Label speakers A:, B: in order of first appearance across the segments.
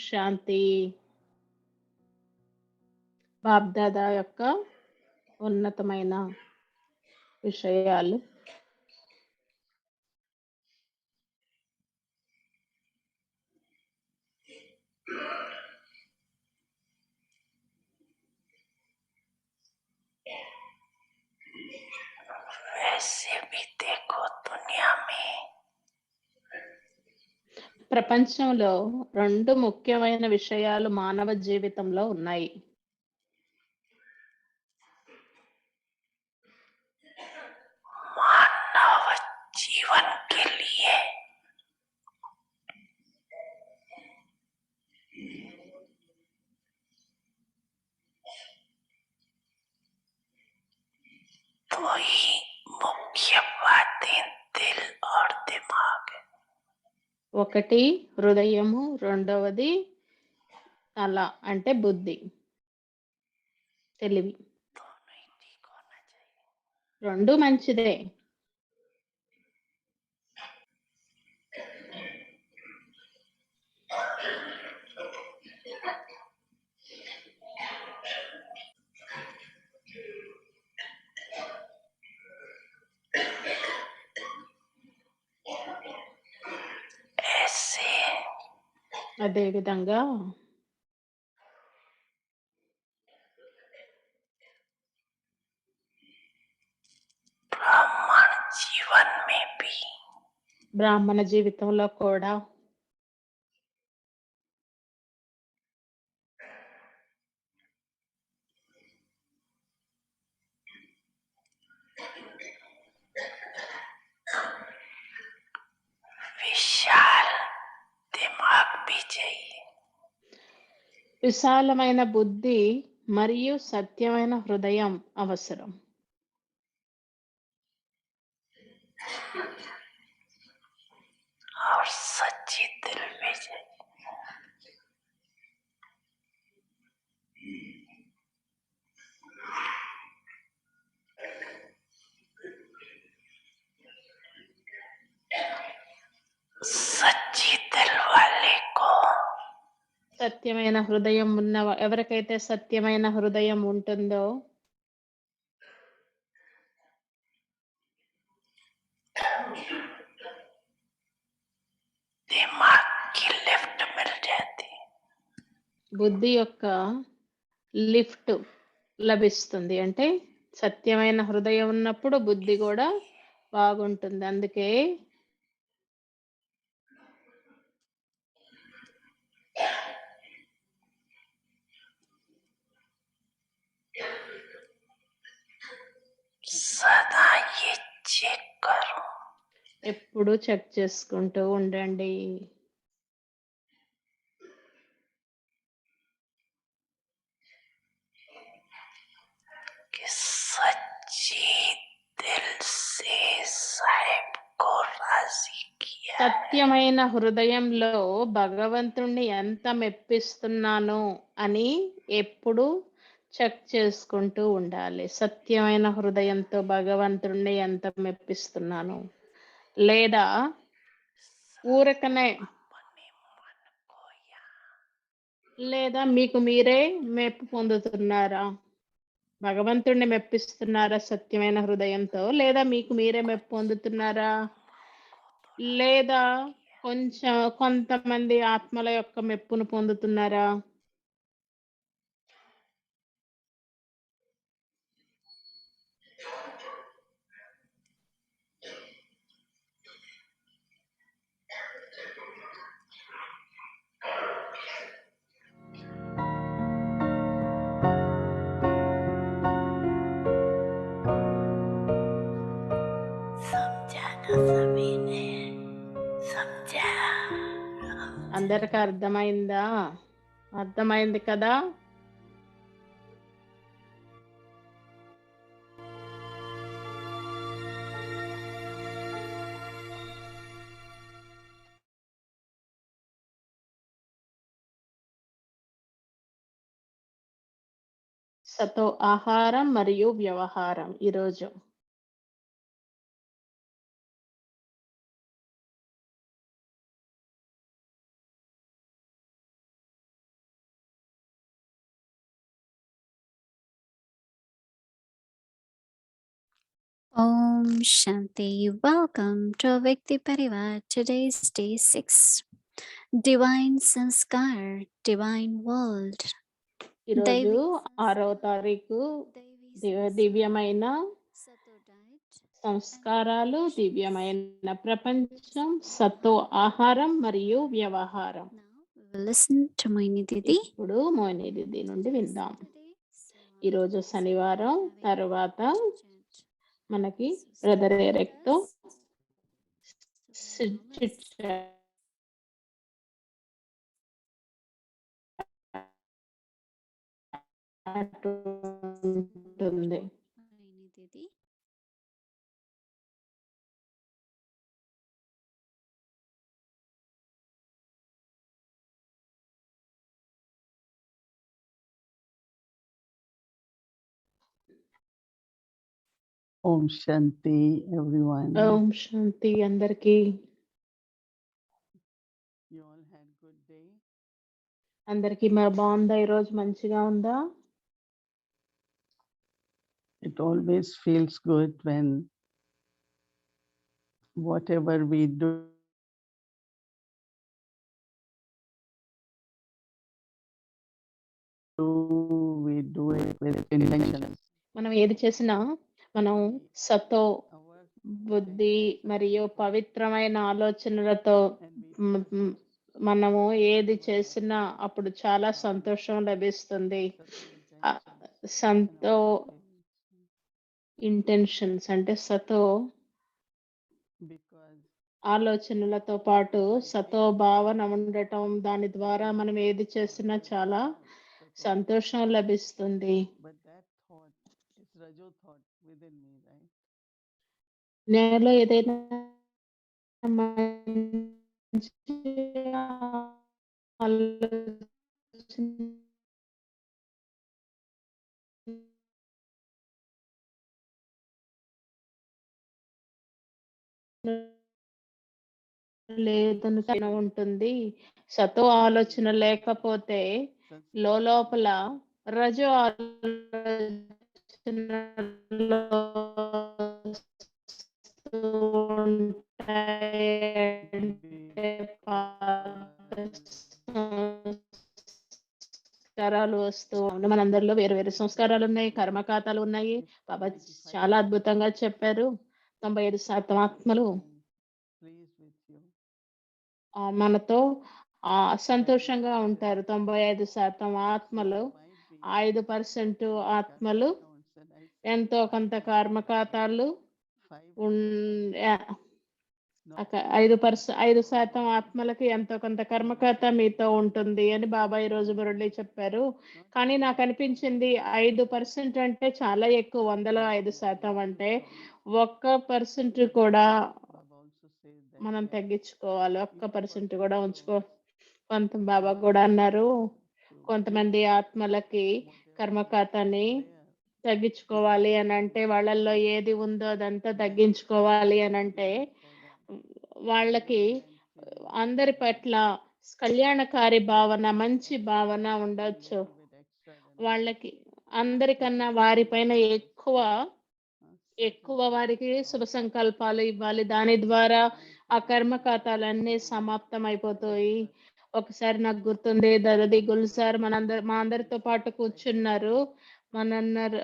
A: శాంతి. బాబ్దాదా యొక్క ఉన్నతమైన విషయాలు.
B: वैसे भी देखो दुनिया में
A: ప్రపంచంలో 2 ముఖ్యమైన విషయాలు మానవ జీవితంలో ఉన్నాయి.
B: मानव जीवन के लिए दो ही मुख्य बातें दिल और दिमाग है।
A: ఒకటి హృదయము, రెండవది తల అంటే బుద్ధి, తెలివి.
B: दोनों ही ठीक होना चाहिए।
A: 2 మంచిదే.
B: ऐसे
A: అదే విధంగా
B: ब्राह्मण जीवन में भी
A: బ్రాహ్మణ జీవితంలో కూడా
B: विशाल दिमाग भी चाहिए।
A: విశాలమైన బుద్ధి మరియు సత్యమైన హృదయం అవసరం.
B: और सच्ची दिल भी चाहिए। सच्ची दिल वाले को
A: సత్యమైన హృదయం ఉన్న ఎవరికైతే సత్యమైన హృదయం ఉంటుందో
B: दिमाग की लिफ्ट मिल जाती है।
A: బుద్ధి యొక్క లిఫ్ట్ లభిస్తుంది. అంటే సత్యమైన హృదయం ఉన్నప్పుడు బుద్ధి కూడా బాగుంటుంది. అందుకే
B: सदा ये चेक करो
A: ఎప్పుడు చెక్ చేసుకుంటూ ఉండండి.
B: कि सच्ची दिल से साहिब को राजी किया है।
A: సత్యమైన హృదయంలో భగవంతుణ్ణి ఎంత మెప్పిస్తున్నాను అని ఎప్పుడు చెక్ చేసుకుంటూ ఉండాలి. సత్యమైన హృదయంతో భగవంతుణ్ణి ఎంత మెప్పిస్తున్నాను, లేదా ఊరకనే
B: अपने मन को यहाँ
A: లేదా మీకు మీరే మెప్పు పొందుతున్నారా? భగవంతుణ్ణి మెప్పిస్తున్నారా సత్యమైన హృదయంతో, లేదా మీకు మీరే మెప్పు పొందుతున్నారా? లేదా కొంతమంది ఆత్మల యొక్క మెప్పును పొందుతున్నారా?
B: समझाना सभी ने समझा।
A: అందరికి అర్థమైందా? అర్థమైంది కదా? సతో ఆహారం మరియు వ్యవహారం ఈరోజు
C: Om Shanti. Welcome to Vikti Parivar. Today's day 6. Divine Sanskar, Divine World.
A: ఈరోజు
C: Devi
A: 6వ
C: Sanskar,
A: తారీఖు
C: Devi Sanskar,
A: దివ్యమైన
C: Sato diet and
A: సంస్కారాలు,
C: vibrations.
A: దివ్యమైన ప్రపంచం, సత్తో ఆహారం మరియు వ్యవహారం.
C: Now we will listen to Moini Didi.
A: ఇప్పుడు మోహిని దీది నుండి
C: Today is
A: విందాం.
C: Saturday, so on
A: ఈరోజు
C: today's day we'll
A: శనివారం
C: be having
A: తర్వాత
C: chit chat.
A: మనకి
C: So stay
A: బ్రదర్
C: with
A: ఎరెక్తో
C: us. So now
A: chit
C: let's
A: chat
C: unmute
A: ఉంటుంది.
C: Moini Didi.
D: Om Shanti, everyone.
A: Om Shanti అందరికీ.
D: You all had good day.
A: అందరికీ బాగుందా? ఈరోజు మంచిగా ఉందా?
D: It always feels good when whatever we do we do it with intentions.
A: మనం ఏది చేసినా మనం సతో
D: Our
A: బుద్ధి మరియు పవిత్రమైన ఆలోచనలతో
D: and we
A: um,
D: feel
A: um,
D: good.
A: మనము ఏది చేసినా అప్పుడు చాలా సంతోషం లభిస్తుంది. ఆ, సంతో ఇంటెన్షన్స్ అంటే సతో
D: Because
A: ఆలోచనలతో పాటు సతో భావన ఉండటం, దాని ద్వారా మనం ఏది చేసినా చాలా సంతోషం లభిస్తుంది.
D: but that thought is Rajo thought within me, right?
A: నేలలో ఏదైనా మంచి ఆలోచన లేదని ఉంటుంది. సతో ఆలోచన లేకపోతే లోపల రజో ఆలోచనలో ఉంటాయి. అంటే పాత సంస్కారాలు వస్తూ మనందరిలో వేరు వేరు సంస్కారాలు ఉన్నాయి, కర్మఖాతాలు ఉన్నాయి. బాబా చాలా అద్భుతంగా చెప్పారు. 95% ఆత్మలు
D: Pleased with you.
A: మనతో సంతోషంగా ఉంటారు. 95% ఆత్మలు, 5% ఆత్మలు ఎంతో కొంత కర్మఖాతాలు ఉన్- యా- 5% ఆత్మలకి ఎంతో కొంత కర్మకర్త మీతో ఉంటుంది అని బాబా ఈ రోజు మురళి చెప్పారు. కానీ నాకు అనిపించింది 5% అంటే చాలా ఎక్కువ. 100% అంటే 1% కూడా మనం తగ్గించుకోవాలి. 1% కూడా ఉంచుకో. కొంత బాబా కూడా అన్నారు, కొంతమంది ఆత్మలకి కర్మఖాతాని తగ్గించుకోవాలి అని అంటే, వాళ్ళల్లో ఏది ఉందో అదంతా తగ్గించుకోవాలి అని అంటే వాళ్ళకి అందరి పట్ల కళ్యాణకారి భావన, మంచి భావన ఉండొచ్చు. వాళ్ళకి అందరికన్నా వారిపైన ఎక్కువ వారికి శుభ సంకల్పాలు ఇవ్వాలి. దాని ద్వారా ఆ కర్మఖాతాలన్నీ సమాప్తం అయిపోతాయి. ఒకసారి నాకు గుర్తుంది, దాది గుల్సార్ మా అందరితో పాటు కూర్చున్నారు. మనన్నారు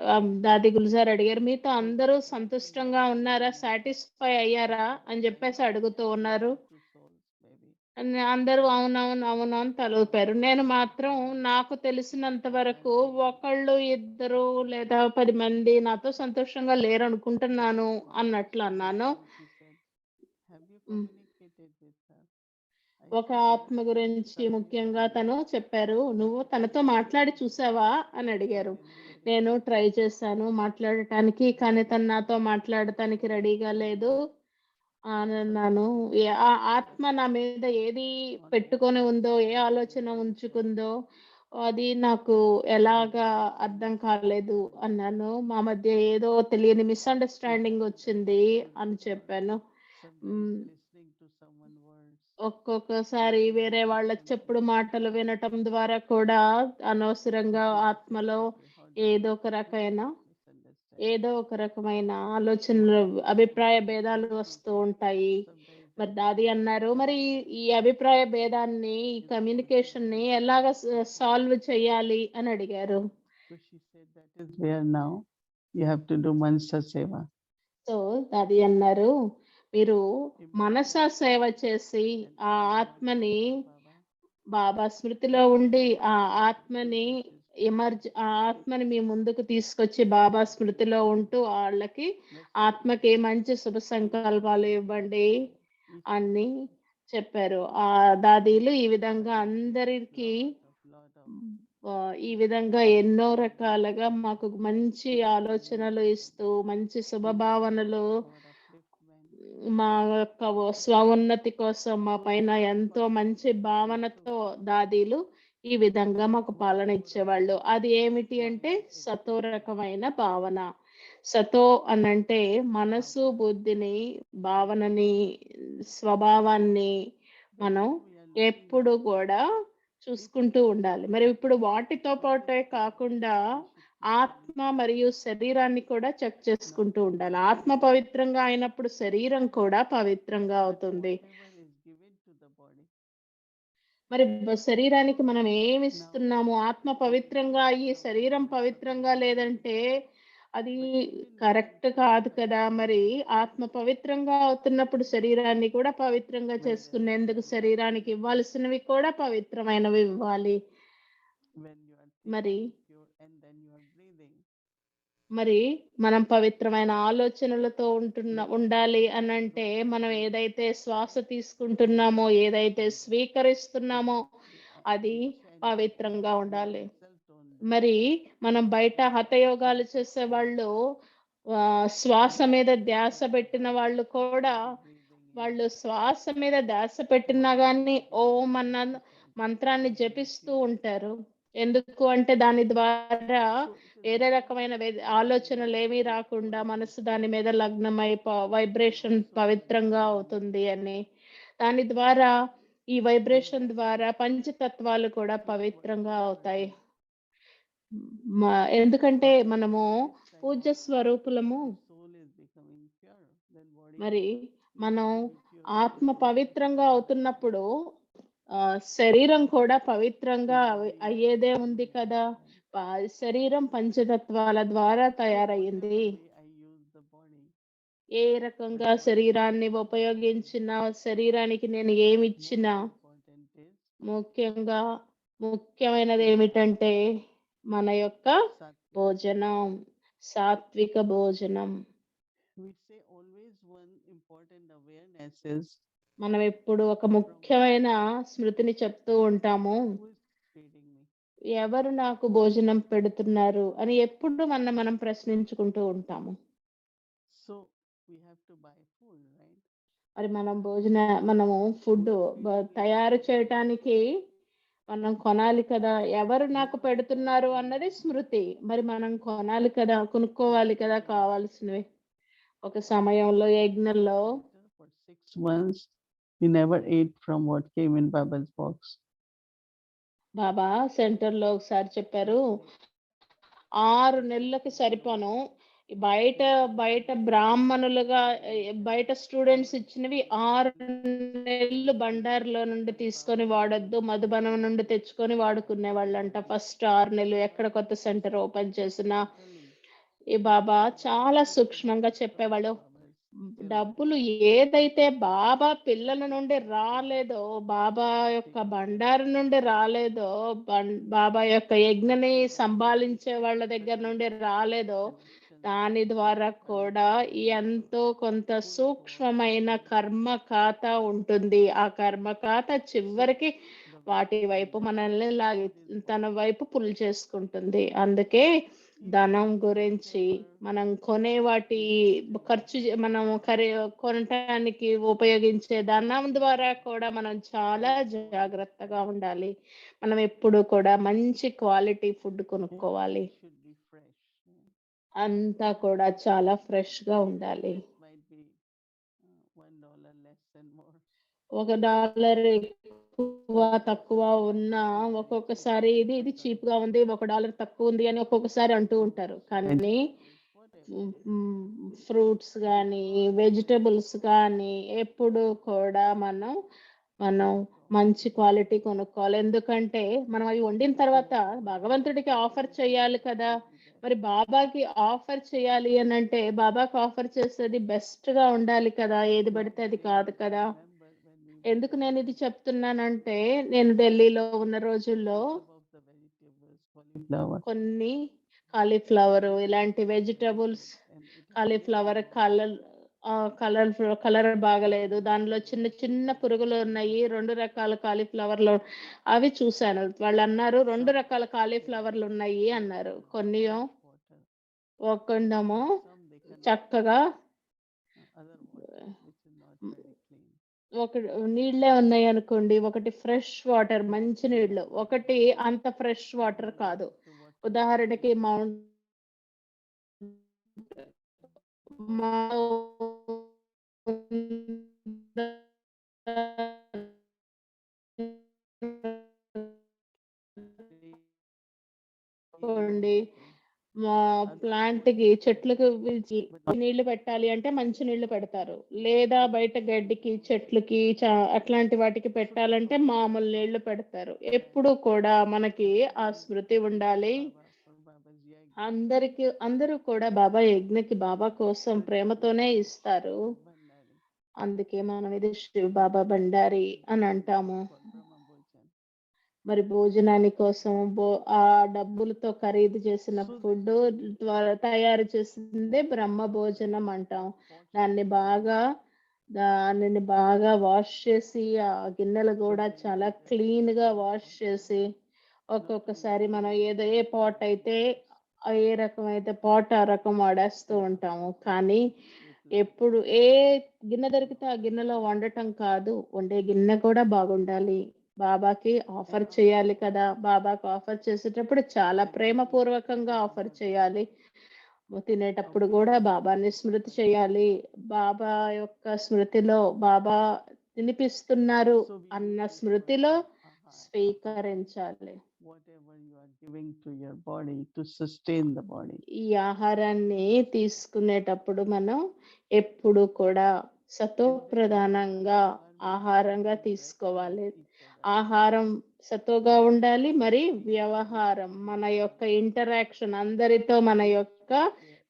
A: దాది గుల్సార్ అడిగారు, మీతో అందరూ సంతుష్టంగా ఉన్నారా, సాటిస్ఫై అయ్యారా అని చెప్పేసి అడుగుతూ ఉన్నారు. అందరూ అవునవును అవునవును తలూపారు. నేను మాత్రం నాకు తెలిసినంత వరకు ఒకళ్ళు ఇద్దరు లేదా 10 మంది నాతో సంతోషంగా లేరు అనుకుంటున్నాను అన్నట్లు అన్నాను. ఒక ఆత్మ గురించి ముఖ్యంగా తను చెప్పారు, నువ్వు తనతో మాట్లాడి చూసావా అని అడిగారు. నేను ట్రై చేశాను మాట్లాడటానికి, కానీ తను నాతో మాట్లాడటానికి రెడీగా లేదు అని అన్నాను. ఆ ఆత్మ నా మీద ఏది పెట్టుకొని ఉందో, ఏ ఆలోచన ఉంచుకుందో అది నాకు ఎలాగా అర్థం కాలేదు అన్నాను. మా మధ్య ఏదో తెలియని మిస్అండర్స్టాండింగ్ వచ్చింది అని చెప్పాను. ఒక్కొక్కసారి వేరే వాళ్ళ చెప్పుడు మాటలు వినటం ద్వారా కూడా అనవసరంగా ఆత్మలో ఏదో ఒక రకమైన ఏదో ఒక రకమైన ఆలోచనలు, అభిప్రాయ భేదాలు వస్తూ ఉంటాయి. మరి దాది అన్నారు, మరి ఈ అభిప్రాయ భేదాన్ని, ఈ కమ్యూనికేషన్‌ని ఎలాగ సాల్వ్ చేయాలి అని అడిగారు.
D: So she said that is where now you have to do Mansa Seva.
A: So, దాది అన్నారు, మీరు మనసా సేవ చేసి ఆ ఆత్మని బాబా స్మృతిలో ఉండి ఆ ఆత్మని ఆ ఆత్మని మీ ముందుకు తీసుకొచ్చి బాబా స్మృతిలో ఉంటూ వాళ్ళకి ఆత్మకి మంచి శుభ సంకల్పాలు ఇవ్వండి అని చెప్పారు. ఆ దాదీలు ఈ విధంగా అందరికీ ఈ విధంగా ఎన్నో రకాలుగా మాకు మంచి ఆలోచనలు ఇస్తూ, మంచి శుభభావనలు, మా యొక్క స్వోన్నతి కోసం మా పైన ఎంతో మంచి భావనతో దాదీలు ఈ విధంగా మాకు పాలన ఇచ్చేవాళ్ళు. అది ఏమిటి అంటే సతో రకమైన భావన. సతో అనంటే మనసు, బుద్ధిని, భావనని, స్వభావాన్ని మనం ఎప్పుడు కూడా చూసుకుంటూ ఉండాలి. మరి ఇప్పుడు వాటితో పాటే కాకుండా ఆత్మ మరియు శరీరాన్ని కూడా చెక్ చేసుకుంటూ ఉండాలి. ఆత్మ పవిత్రంగా అయినప్పుడు శరీరం కూడా పవిత్రంగా అవుతుంది. మరి శరీరానికి మనం ఏమి ఇస్తున్నాము? ఆత్మ పవిత్రంగా అయ్యి శరీరం పవిత్రంగా లేదంటే అది కరెక్ట్ కాదు కదా! మరి ఆత్మ పవిత్రంగా అవుతున్నప్పుడు శరీరాన్ని కూడా పవిత్రంగా చేసుకునేందుకు శరీరానికి ఇవ్వాల్సినవి కూడా పవిత్రమైనవి ఇవ్వాలి. మరి మరి మనం పవిత్రమైన ఆలోచనలతో ఉండాలి అనంటే మనం ఏదైతే శ్వాస తీసుకుంటున్నామో, ఏదైతే స్వీకరిస్తున్నామో అది పవిత్రంగా ఉండాలి. మరి మనం బయట హఠయోగాలు చేసేవాళ్ళు శ్వాస మీద ధ్యాస పెట్టిన వాళ్ళు కూడా వాళ్ళు శ్వాస మీద ధ్యాస పెట్టినా గాని ఓం అన్న మంత్రాన్ని జపిస్తూ ఉంటారు. ఎందుకు అంటే దాని ద్వారా వేరే రకమైన ఆలోచనలు ఏమీ రాకుండా మనసు దాని మీద లగ్నమై వైబ్రేషన్ పవిత్రంగా అవుతుంది అని. దాని ద్వారా ఈ వైబ్రేషన్ ద్వారా పంచతత్వాలు కూడా పవిత్రంగా అవుతాయి. ఎందుకంటే మనము పూజ్య స్వరూపులము. మరి మనం ఆత్మ పవిత్రంగా అవుతున్నప్పుడు శరీరం కూడా పవిత్రంగా అయ్యేదే ఉంది కదా! శరీరం పంచతత్వాల ద్వారా తయారయ్యింది. ఏ రకంగా శరీరాన్ని ఉపయోగించినా, శరీరానికి నేను ఏమిచ్చినా ముఖ్యమైనది ఏమిటంటే మన యొక్క భోజనం, సాత్విక భోజనం. మనం ఎప్పుడు ఒక ముఖ్యమైన స్మృతిని చెప్తూ ఉంటాము, ఎవరు నాకు భోజనం పెడుతున్నారు అని ఎప్పుడు మనం ప్రశ్నించుకుంటూ ఉంటాము. మరి మనము ఫుడ్ తయారు చేయటానికి మనం కొనాలి కదా! ఎవరు నాకు పెడుతున్నారు అన్నది స్మృతి. మరి మనం కొనాలి కదా, కొనుక్కోవాలి కదా కావాల్సినవి. ఒక సమయంలో యజ్ఞంలో
D: for 6 months he never ate from what came in Baba's box.
A: బాబా సెంటర్‌లో ఒకసారి చెప్పారు, 6 నెలలకి సరిపోను బయట బ్రాహ్మణులుగా బయట స్టూడెంట్స్ ఇచ్చినవి 6 నెలలు బండారులో నుండి తీసుకొని వాడొద్దు, మధుబనం నుండి తెచ్చుకొని వాడుకునేవాళ్ళంట. ఫస్ట్ 6 నెలలు ఎక్కడ కొత్త సెంటర్ ఓపెన్ చేసినా ఈ బాబా చాలా సూక్ష్మంగా చెప్పేవాళ్ళు. డబ్బులు ఏదైతే బాబా పిల్లల నుండి రాలేదో, బాబా యొక్క బండారు నుండి రాలేదో, బాబా యొక్క యజ్ఞని సంభాళించే వాళ్ళ దగ్గర నుండి రాలేదో, దాని ద్వారా కూడా ఎంతో కొంత సూక్ష్మమైన కర్మ ఖాతా ఉంటుంది. ఆ కర్మ ఖాతా చివరికి వాటి వైపు మనల్ని తన వైపు పుల్ చేసుకుంటుంది. అందుకే ధనం గురించి మనం కొనే వాటి మనం కొనటానికి ఉపయోగించే ధనం ద్వారా కూడా మనం చాలా జాగ్రత్తగా ఉండాలి. మనం ఎప్పుడు కూడా మంచి క్వాలిటీ ఫుడ్ కొనుక్కోవాలి. అంతా కూడా చాలా ఫ్రెష్ గా ఉండాలి. $1 ఎక్కువ తక్కువ ఉన్నా ఒక్కొక్కసారి ఇది చీప్ గా ఉంది, $1 తక్కువ ఉంది అని ఒక్కొక్కసారి అంటూ ఉంటారు. కానీ ఫ్రూట్స్ గానీ, వెజిటబుల్స్ గానీ ఎప్పుడు కూడా మనం మంచి క్వాలిటీ కొనుక్కోవాలి. ఎందుకంటే మనం అవి వండిన తర్వాత భగవంతుడికి ఆఫర్ చేయాలి కదా! మరి బాబాకి ఆఫర్ చేయాలి అనంటే బాబాకి ఆఫర్ చేసేది బెస్ట్‌గా ఉండాలి కదా! ఏది పడితే అది కాదు కదా! ఎందుకు నేనిది చెప్తున్నానంటే, నేను ఢిల్లీలో ఉన్న రోజుల్లో
D: cauliflower
A: కొన్ని కాలీఫ్లవరు ఇలాంటి వెజిటబుల్స్ కాలీఫ్లవర్ కలర్ బాగాలేదు. దానిలో చిన్న చిన్న పురుగులున్నాయి. 2 రకాల కాలీఫ్లవర్‌లు అవి చూసాను. వాళ్ళన్నారు 2 రకాల కాలీఫ్లవర్‌లున్నాయి అన్నారు. కొన్నేమో ఒకొన్నేమో చక్కగా
D: other water which is not very clean.
A: ఒక నీళ్ళే ఉన్నాయనుకోండి. ఒకటి ఫ్రెష్ వాటర్ మంచి నీళ్ళు. ఒకటి అంత ఫ్రెష్ వాటర్ కాదు. ఉదాహరణకి అనుకోండి. మా ప్లాంట్‌కి చెట్లకు నీళ్లు పెట్టాలి అంటే మంచి నీళ్లు పెడతారు. లేదా బయట గడ్డికి, చెట్లకి అట్లాంటి వాటికి పెట్టాలంటే మామూలు నీళ్లు పెడతారు. ఎప్పుడూ కూడా మనకి ఆ స్మృతి ఉండాలి. అందరూ కూడా బాబా యజ్ఞకి బాబా కోసం ప్రేమతోనే ఇస్తారు. అందుకే మనం ఇది శివ బాబా బండారి అని అంటాము. మరి భోజనాని కోసం ఆ డబ్బులతో ఖరీదు చేసిన ఫుడ్ ద్వారా తయారు చేసిందే బ్రహ్మ భోజనం అంటాం. దానిని బాగా వాష్ చేసి ఆ గిన్నెలు కూడా చాలా క్లీన్‌గా వాష్ చేసి ఒక్కొక్కసారి మనం ఏ పాట్ అయితే ఏ రకమైతే పాట్ ఆ రకం వాడేస్తూ ఉంటాము. కానీ ఎప్పుడు ఏ గిన్నె దొరికితే ఆ గిన్నెలో వండటం కాదు. వండే గిన్నె కూడా బాగుండాలి. బాబాకి ఆఫర్ చేయాలి కదా! బాబాకి ఆఫర్ చేసేటప్పుడు చాలా ప్రేమపూర్వకంగా ఆఫర్ చేయాలి. తినేటప్పుడు గూడా బాబాని స్మృతి చేయాలి. బాబా యొక్క స్మృతిలో బాబా తినిపిస్తున్నారు అన్న స్మృతిలో స్వీకరించాలి.
D: Whatever you are giving to your body to sustain the body.
A: ఈ ఆహారాన్ని తీసుకునేటప్పుడు మనం ఎప్పుడు కూడా సతోప్రధానంగా ఆహారంగా తీసుకోవాలి. ఆహారం సతోగా ఉండాలి. మరి వ్యవహారం మన యొక్క ఇంటరాక్షన్ అందరితో మన యొక్క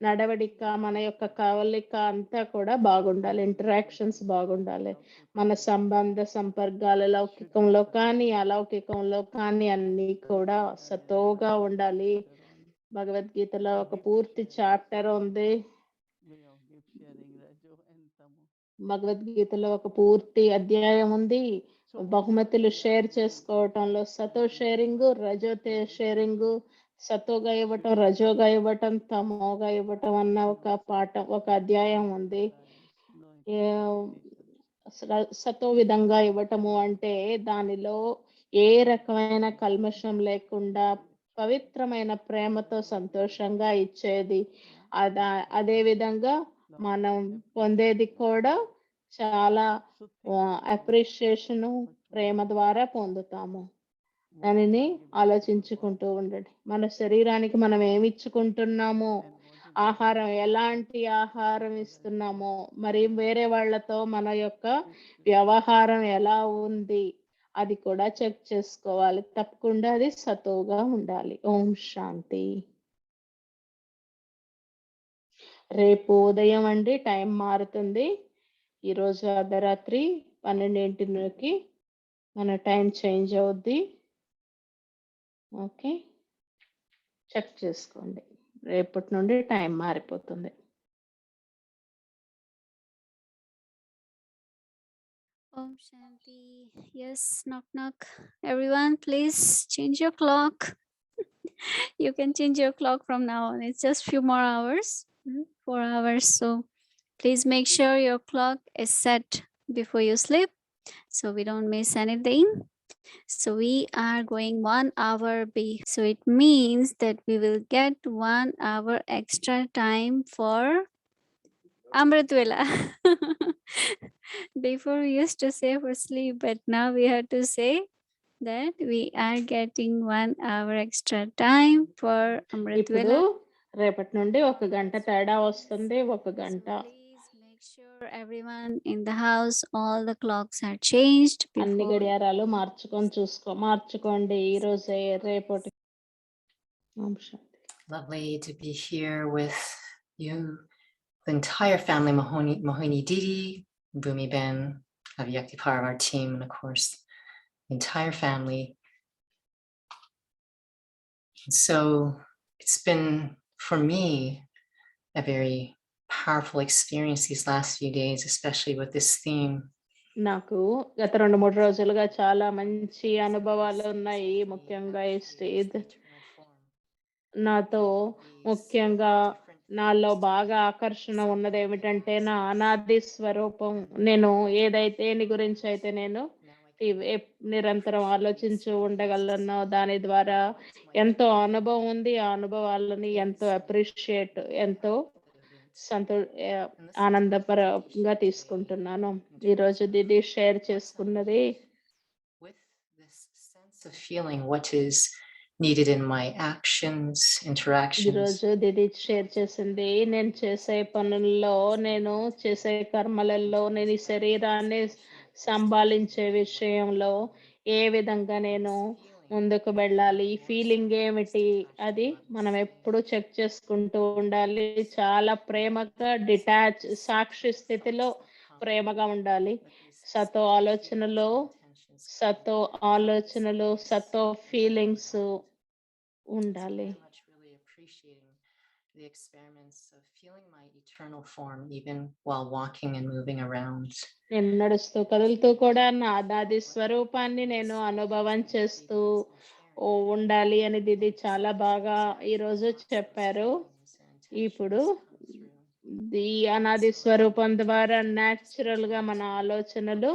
A: నడవడిక, మన యొక్క కవళిక అంతా కూడా బాగుండాలి. ఇంటరాక్షన్స్ బాగుండాలి. మన సంబంధ సంపర్కాలు లౌకికంలో కానీ, అలౌకికంలో కానీ అన్నీ కూడా సతోగా ఉండాలి. భగవద్గీతలో ఒక పూర్తి చాప్టర్ ఉంది.
D: Way of gift sharing, Rajo and Tamo.
A: భగవద్గీతలో ఒక పూర్తి అధ్యాయం ఉంది. బహుమతులు షేర్ చేసుకోవటంలో సతో షేరింగ్, రజో షేరింగ్, సతోగా ఇవ్వటం, రజోగా ఇవ్వటం, తమోగా ఇవ్వటం అన్న ఒక అధ్యాయం ఉంది. సతో విధంగా ఇవ్వటము అంటే దానిలో ఏ రకమైన కల్మషం లేకుండా పవిత్రమైన ప్రేమతో సంతోషంగా ఇచ్చేది. అదే విధంగా మనం పొందేది కూడా చాలా అప్రిషియేషను ప్రేమ ద్వారా పొందుతాము. దానిని ఆలోచించుకుంటూ ఉండండి. మన శరీరానికి మనం ఏమి ఇచ్చుకుంటున్నామో, ఆహారం ఎలాంటి ఆహారం ఇస్తున్నామో, మరి వేరే వాళ్ళతో మన యొక్క వ్యవహారం ఎలా ఉంది అది కూడా చెక్ చేసుకోవాలి. తప్పకుండా అది సతోగా ఉండాలి. ఓం శాంతి. రేపు ఉదయం అండి టైం మారుతుంది. ఈరోజు అర్ధరాత్రి 12కి మన టైం చేంజ్ అవుద్ది. ఓకే, చెక్ చేసుకోండి. రేపటి నుండి టైం మారిపోతుంది.
C: Om Shanti. Yes, knock knock. Everyone, please change your clock. You can change your clock from now on. It's just few more hours, 4 hours. So please make sure your clock is set before you sleep, so we don't miss anything. So we are going 1 hour so it means that we will get 1 hour extra time for Amrit Vela. Before we used to say for sleep, but now we have to say that we are getting 1 hour extra time for Amrit
A: ఇప్పుడు
C: Vela.
A: రేపటి నుండి 1 గంట తేడా వస్తుంది. 1 గంట.
C: So please make sure everyone in the house, all the clocks are changed
A: అన్ని
C: before.
A: గడియారాలు మార్చుకోండి ఈ రోజే రేపటి. ఓం శాంతి.
B: Lovely to be here with you, the entire family, Mohini Didi, Bhumi Ben, Avyakti, part of our team, and of course, the entire family. And so it's been, for me, a very powerful experience these last few days, especially with this theme.
A: నాకు గత 2-3 రోజులుగా చాలా మంచి అనుభవాలు ఉన్నాయి. ముఖ్యంగా ఈ stage నాతో ముఖ్యంగా నాలో బాగా ఆకర్షణ ఉన్నదేమిటంటే నా అనాది స్వరూపం. నేను దేని గురించి అయితే నేను నిరంతరం ఆలోచించు ఉండగలనో దాని ద్వారా ఎంతో అనుభవం ఉంది. ఆ అనుభవాలని ఎంతో అప్రిషియేట్ ఎంతో ఆనందపరంగా తీసుకుంటున్నాను. ఈరోజు దిది షేర్ చేసుకున్నది
B: with this sense of feeling what is needed in my actions, interactions.
A: ఈరోజు దిది షేర్ చేసింది నేను చేసే పనుల్లో, నేను చేసే కర్మలలో, నేను ఈ శరీరాన్ని సంభాళించే విషయంలో ఏ విధంగా నేను ముందుకు వెళ్ళాలి, ఈ ఫీలింగ్ ఏమిటి, అది మనం ఎప్పుడు చెక్ చేసుకుంటూ ఉండాలి. చాలా ప్రేమగా డిటాచ్ సాక్షి స్థితిలో ప్రేమగా ఉండాలి. సతో ఆలోచనలు సతో ఫీలింగ్స్ ఉండాలి.
B: Really appreciating the experiments of feeling my eternal form even while walking and moving around.
A: నేను నడుస్తూ కదులుతూ కూడా నా అనాది స్వరూపాన్ని నేను అనుభవం చేస్తూ ఉండాలి అని దిది చాలా బాగా ఈరోజు చెప్పారు. ఇప్పుడు ఈ అనాది స్వరూపం ద్వారా న్యాచురల్ గా మన ఆలోచనలు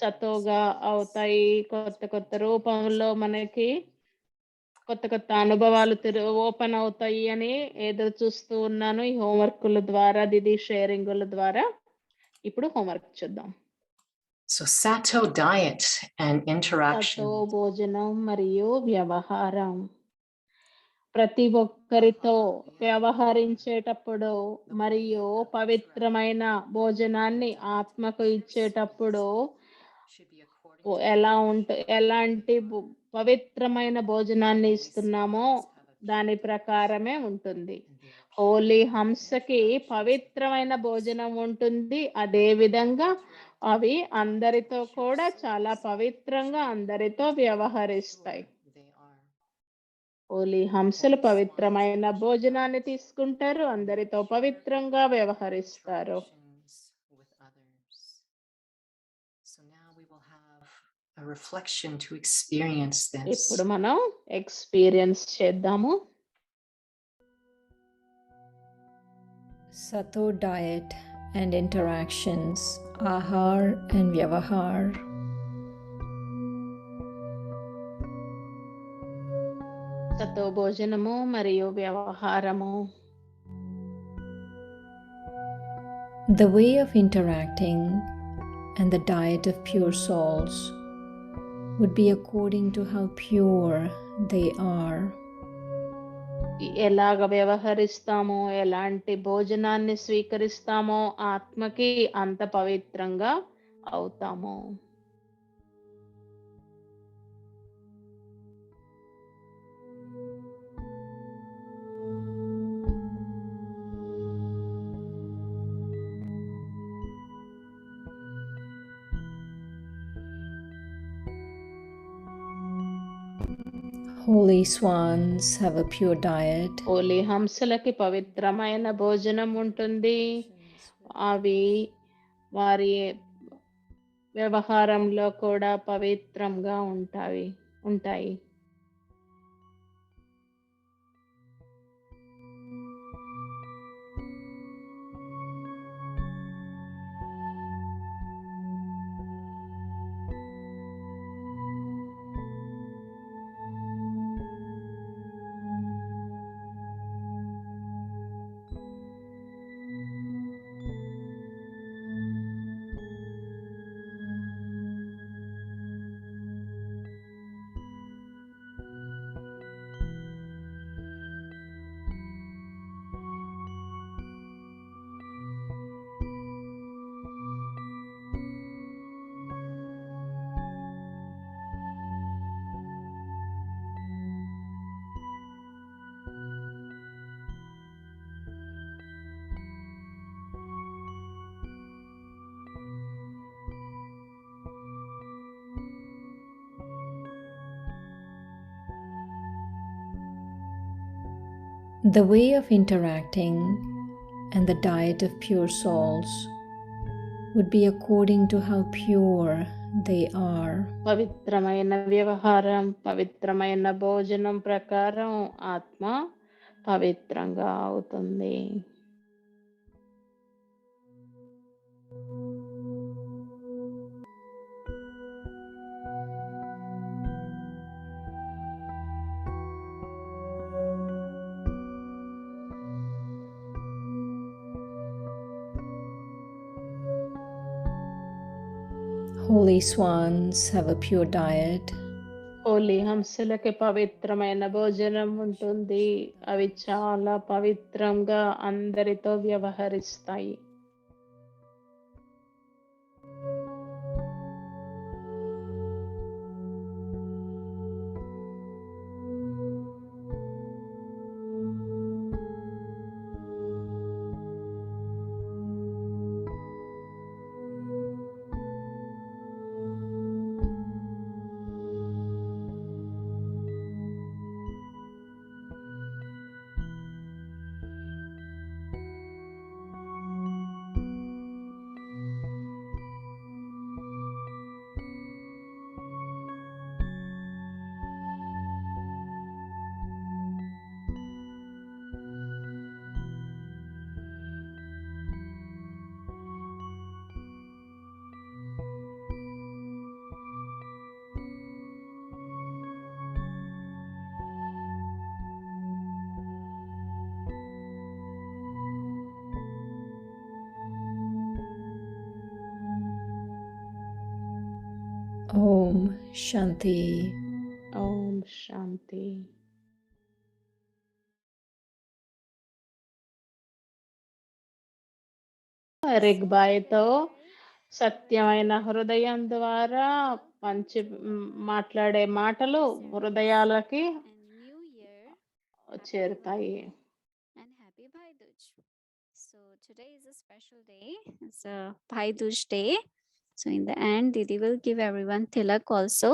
A: సతోగా అవుతాయి. కొత్త రూపంలో మనకి కొత్త అనుభవాలు ఓపెన్ అవుతాయి అని ఎదురు చూస్తూ ఉన్నాను. ఈ హోంవర్క్ల ద్వారా దిది షేరింగుల ద్వారా. ఇప్పుడు హోంవర్క్ చూద్దాం.
B: So Sato diet and interaction.
A: సతో భోజనం మరియు వ్యవహారం. ప్రతి ఒక్కరితో వ్యవహరించేటప్పుడు మరియు పవిత్రమైన భోజనాన్ని ఆత్మకు ఇచ్చేటప్పుడు ఎలాంటి పవిత్రమైన భోజనాన్ని ఇస్తున్నామో దాని ప్రకారమే ఉంటుంది. హోలీ హంసకి పవిత్రమైన భోజనం ఉంటుంది. అదే విధంగా అవి అందరితో కూడా చాలా పవిత్రంగా అందరితో వ్యవహరిస్తాయి. హోలీ హంసలు పవిత్రమైన భోజనాన్ని తీసుకుంటారు, అందరితో పవిత్రంగా వ్యవహరిస్తారు.
B: So now we will have a reflection to experience this.
A: ఇప్పుడు మనం ఎక్స్పీరియన్స్ చేద్దాము.
E: Sato diet and interactions, ahar and vyavahar.
A: సతో భోజనము మరియు వ్యవహారము.
E: The way of interacting and the diet of pure souls would be according to how pure they are.
A: ఎలాగ వ్యవహరిస్తామో, ఎలాంటి భోజనాన్ని స్వీకరిస్తామో ఆత్మకి అంత పవిత్రంగా అవుతాము.
E: Holy swans have a pure diet.
A: Holi హంసలకి పవిత్రమైన భోజనం ఉంటుంది. అవి వారి వ్యవహారంలో కూడా పవిత్రంగా ఉంటాయి.
E: The way of interacting and the diet of pure souls would be according to how pure they are.
A: పవిత్రమైన వ్యవహారం, పవిత్రమైన భోజనం ప్రకారం ఆత్మ పవిత్రంగా అవుతుంది.
E: Holy swans have a pure diet.
A: Holi హంసలకి పవిత్రమైన భోజనం ఉంటుంది. అవి చాలా పవిత్రంగా అందరితో వ్యవహరిస్తాయి.
E: Om Shanti.
A: ఓం శాంతి. రిగ్బాయ్తో సత్యమైన హృదయం ద్వారా మాట్లాడే మాటలు హృదయాలకి
C: And New Year.
A: చేరుతాయి.
C: And happy Bhai Dooj. So today is a special day. It's a Bhai Dooj day. So in the end, Didi will give everyone tilak also.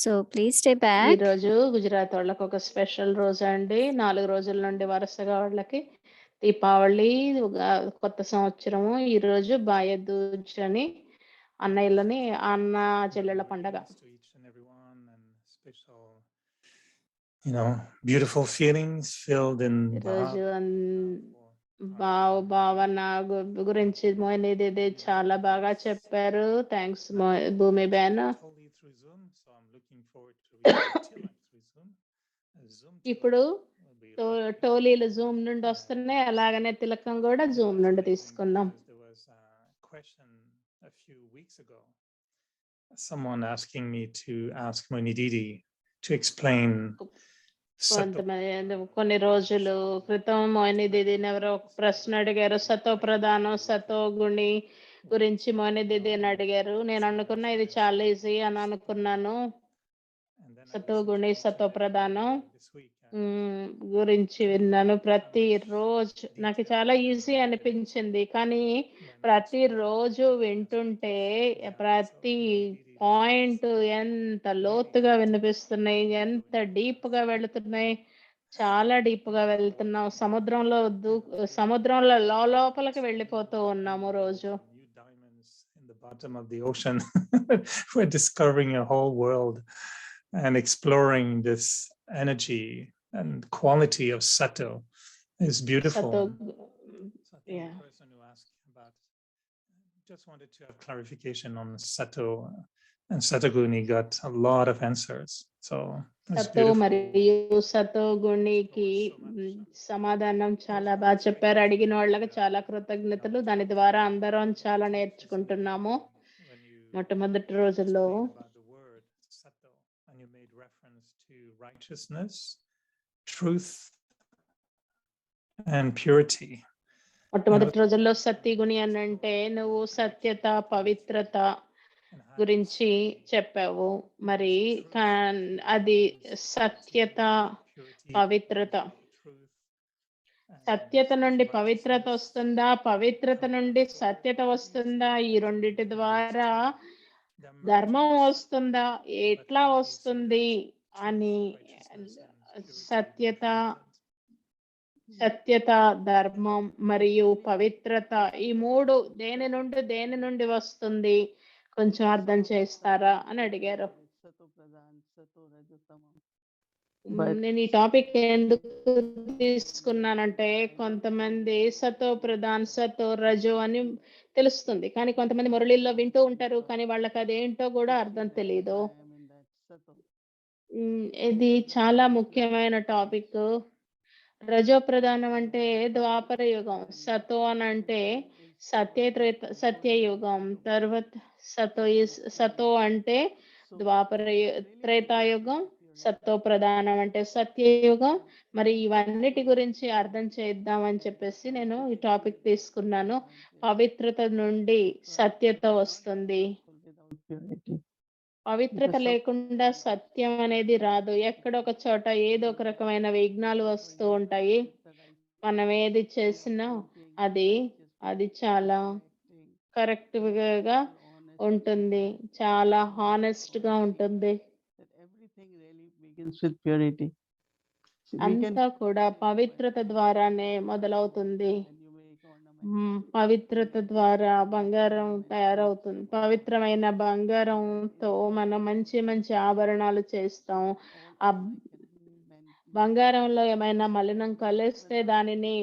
C: So please stay
A: ఈ
C: back.
A: రోజు గుజరాత్ వాళ్ళకి ఒక special రోజు అండి. 4 రోజుల నుండి వరుసగా వాళ్ళకి దీపావళి, కొత్త సంవత్సరము. ఈ రోజు బాయ దూజ్ అని అన్నయ్యలని అన్న చెల్లెళ్ళ పండగ.
F: To each and everyone, and special, beautiful feelings filled in
A: ఈరోజు
F: Bhav.
A: భావన గురించి మోయినిది చాలా బాగా చెప్పారు. థ్యాంక్స్ భూమి ben.
F: Totally through Zoom, so I'm looking forward to reading Tilak through Zoom. Zoom
A: ఇప్పుడు
F: will be lovely.
A: టోలీలు జూమ్ నుండి వస్తున్నాయి, అలాగనే తిలకం కూడా జూమ్ నుండి తీసుకుందాం.
F: Because there was a question a few weeks ago, someone asking me to ask Moini Didi to explain Sato.
A: కొన్ని రోజులు క్రితం మోయిని దీదీని ఎవరో ఒక ప్రశ్న అడిగారు, సతో ప్రధానం సతో గుణి గురించి మోయిని దీదీని అడిగారు. నేను అనుకున్నా ఇది చాలా ఈజీ అని అనుకున్నాను.
F: And then I
A: సతో
F: listened
A: గుణి
F: to it
A: సతో
F: again
A: ప్రధానం
F: this week, and
A: గురించి విన్నాను. ప్రతిరోజు నాకు చాలా ఈజీ అనిపించింది, కానీ ప్రతిరోజు వింటుంటే ప్రతి పాయింట్ ఎంత లోతుగా వినిపిస్తున్నాయి, ఎంత డీప్ గా వెళుతున్నాయి. చాలా డీప్ గా వెళ్తున్నాం. సముద్రంలో లోపలికి వెళ్ళిపోతూ ఉన్నాము రోజు.
F: new diamonds in the bottom of the ocean. We're discovering a whole world and exploring this energy and quality of Sato is beautiful.
A: సతో
F: So I think
A: yeah.
F: the person who asked about just wanted to have clarification on Sato, and Satoguni got a lot of answers. So it's
A: సతో
F: beautiful.
A: మరియు సతో గుణికి సమాధానం చాలా బాగా చెప్పారు. అడిగిన వాళ్ళకి చాలా కృతజ్ఞతలు. దాని ద్వారా అందరం చాలా నేర్చుకుంటున్నాము.
F: When you
A: మొట్టమొదటి రోజుల్లో
F: explained about the word Sato, and you made reference to righteousness, truth, and purity.
A: మొట్టమొదటి రోజుల్లో సత్యగుణి అని అంటే నువ్వు సత్యత, పవిత్రత
F: And how
A: గురించి చెప్పావు. మరి అది సత్యత,
F: purity,
A: పవిత్రత,
F: truth, and
A: సత్యత నుండి పవిత్రత
F: righteousness,
A: వస్తుందా, పవిత్రత నుండి సత్యత వస్తుందా? ఈ రెండిటి ద్వారా
F: they're
A: ధర్మం
F: merging.
A: వస్తుందా, ఎట్లా వస్తుంది అని
F: Righteousness and purity
A: సత్యత,
F: are important.
A: సత్యత, ధర్మం మరియు పవిత్రత ఈ 3 దేని నుండి వస్తుంది? కొంచెం అర్థం చేస్తారా అని అడిగారు. నేను ఈ టాపిక్ ఎందుకు తీసుకున్నానంటే కొంతమంది సతో ప్రధాన్, సతో రజో అని తెలుస్తుంది. కానీ కొంతమంది మురళిల్లో వింటూ ఉంటారు. కానీ వాళ్ళకి అదేంటో కూడా అర్థం తెలీదు. ఇది చాలా ముఖ్యమైన టాపిక్. రజో ప్రధానం అంటే ద్వాపర యుగం. సతో అని అంటే సత్యయుగం. తర్వాత సతో అంటే త్రేతాయుగం. సతో ప్రధానం అంటే సత్యయుగం. మరి ఇవన్నిటి గురించి అర్థం చేద్దామని చెప్పేసి నేను ఈ టాపిక్ తీసుకున్నాను. పవిత్రత నుండి సత్యత వస్తుంది. పవిత్రత లేకుండా సత్యం అనేది రాదు. ఎక్కడో ఒక చోట ఏదో ఒక రకమైన విఘ్నాలు వస్తూ ఉంటాయి. మనం ఏది చేసినా అది చాలా కరెక్ట్‌గా ఉంటుంది. చాలా హానెస్ట్‌గా ఉంటుంది. అంతా కూడా పవిత్రత ద్వారానే మొదలవుతుంది. పవిత్రత ద్వారా బంగారం తయారవుతుంది. పవిత్రమైన బంగారంతో మనం మంచి ఆభరణాలు చేస్తాం. ఆ బంగారంలో ఏమైనా మలినం కలిస్తే దానిని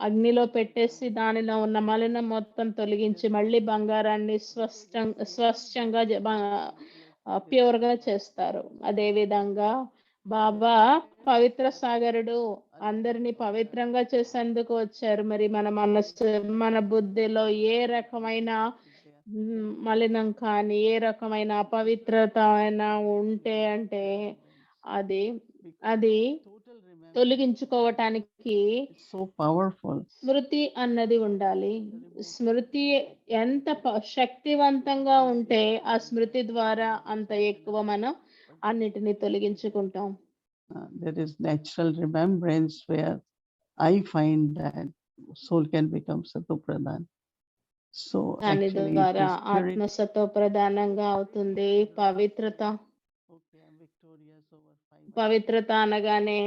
A: అగ్నిలో పెట్టేసి దానిలో ఉన్న మలినం మొత్తం తొలగించి మళ్ళీ బంగారాన్ని స్వచ్ఛంగా ప్యూర్‌గా చేస్తారు. అదే విధంగా బాబా పవిత్ర సాగరుడు అందరినీ పవిత్రంగా చేసేందుకు వచ్చారు. మరి మన మనస్సు, మన బుద్ధిలో ఏ రకమైన మలినం కానీ ఏ రకమైన అపవిత్రత అయినా ఉంటే అంటే అది తొలగించుకోవటానికి స్మృతి అన్నది ఉండాలి. స్మృతి ఎంత శక్తివంతంగా ఉంటే ఆ స్మృతి ద్వారా అంత ఎక్కువ మనం అన్నిటిని తొలగించుకుంటాం.
D: There is natural remembrance where I find that soul can become Sato Pradhan. So
A: దాని
D: actually
A: ద్వారా
D: it is
A: ఆత్మ
D: purity.
A: సతో ప్రధానంగా అవుతుంది. పవిత్రత అనగానే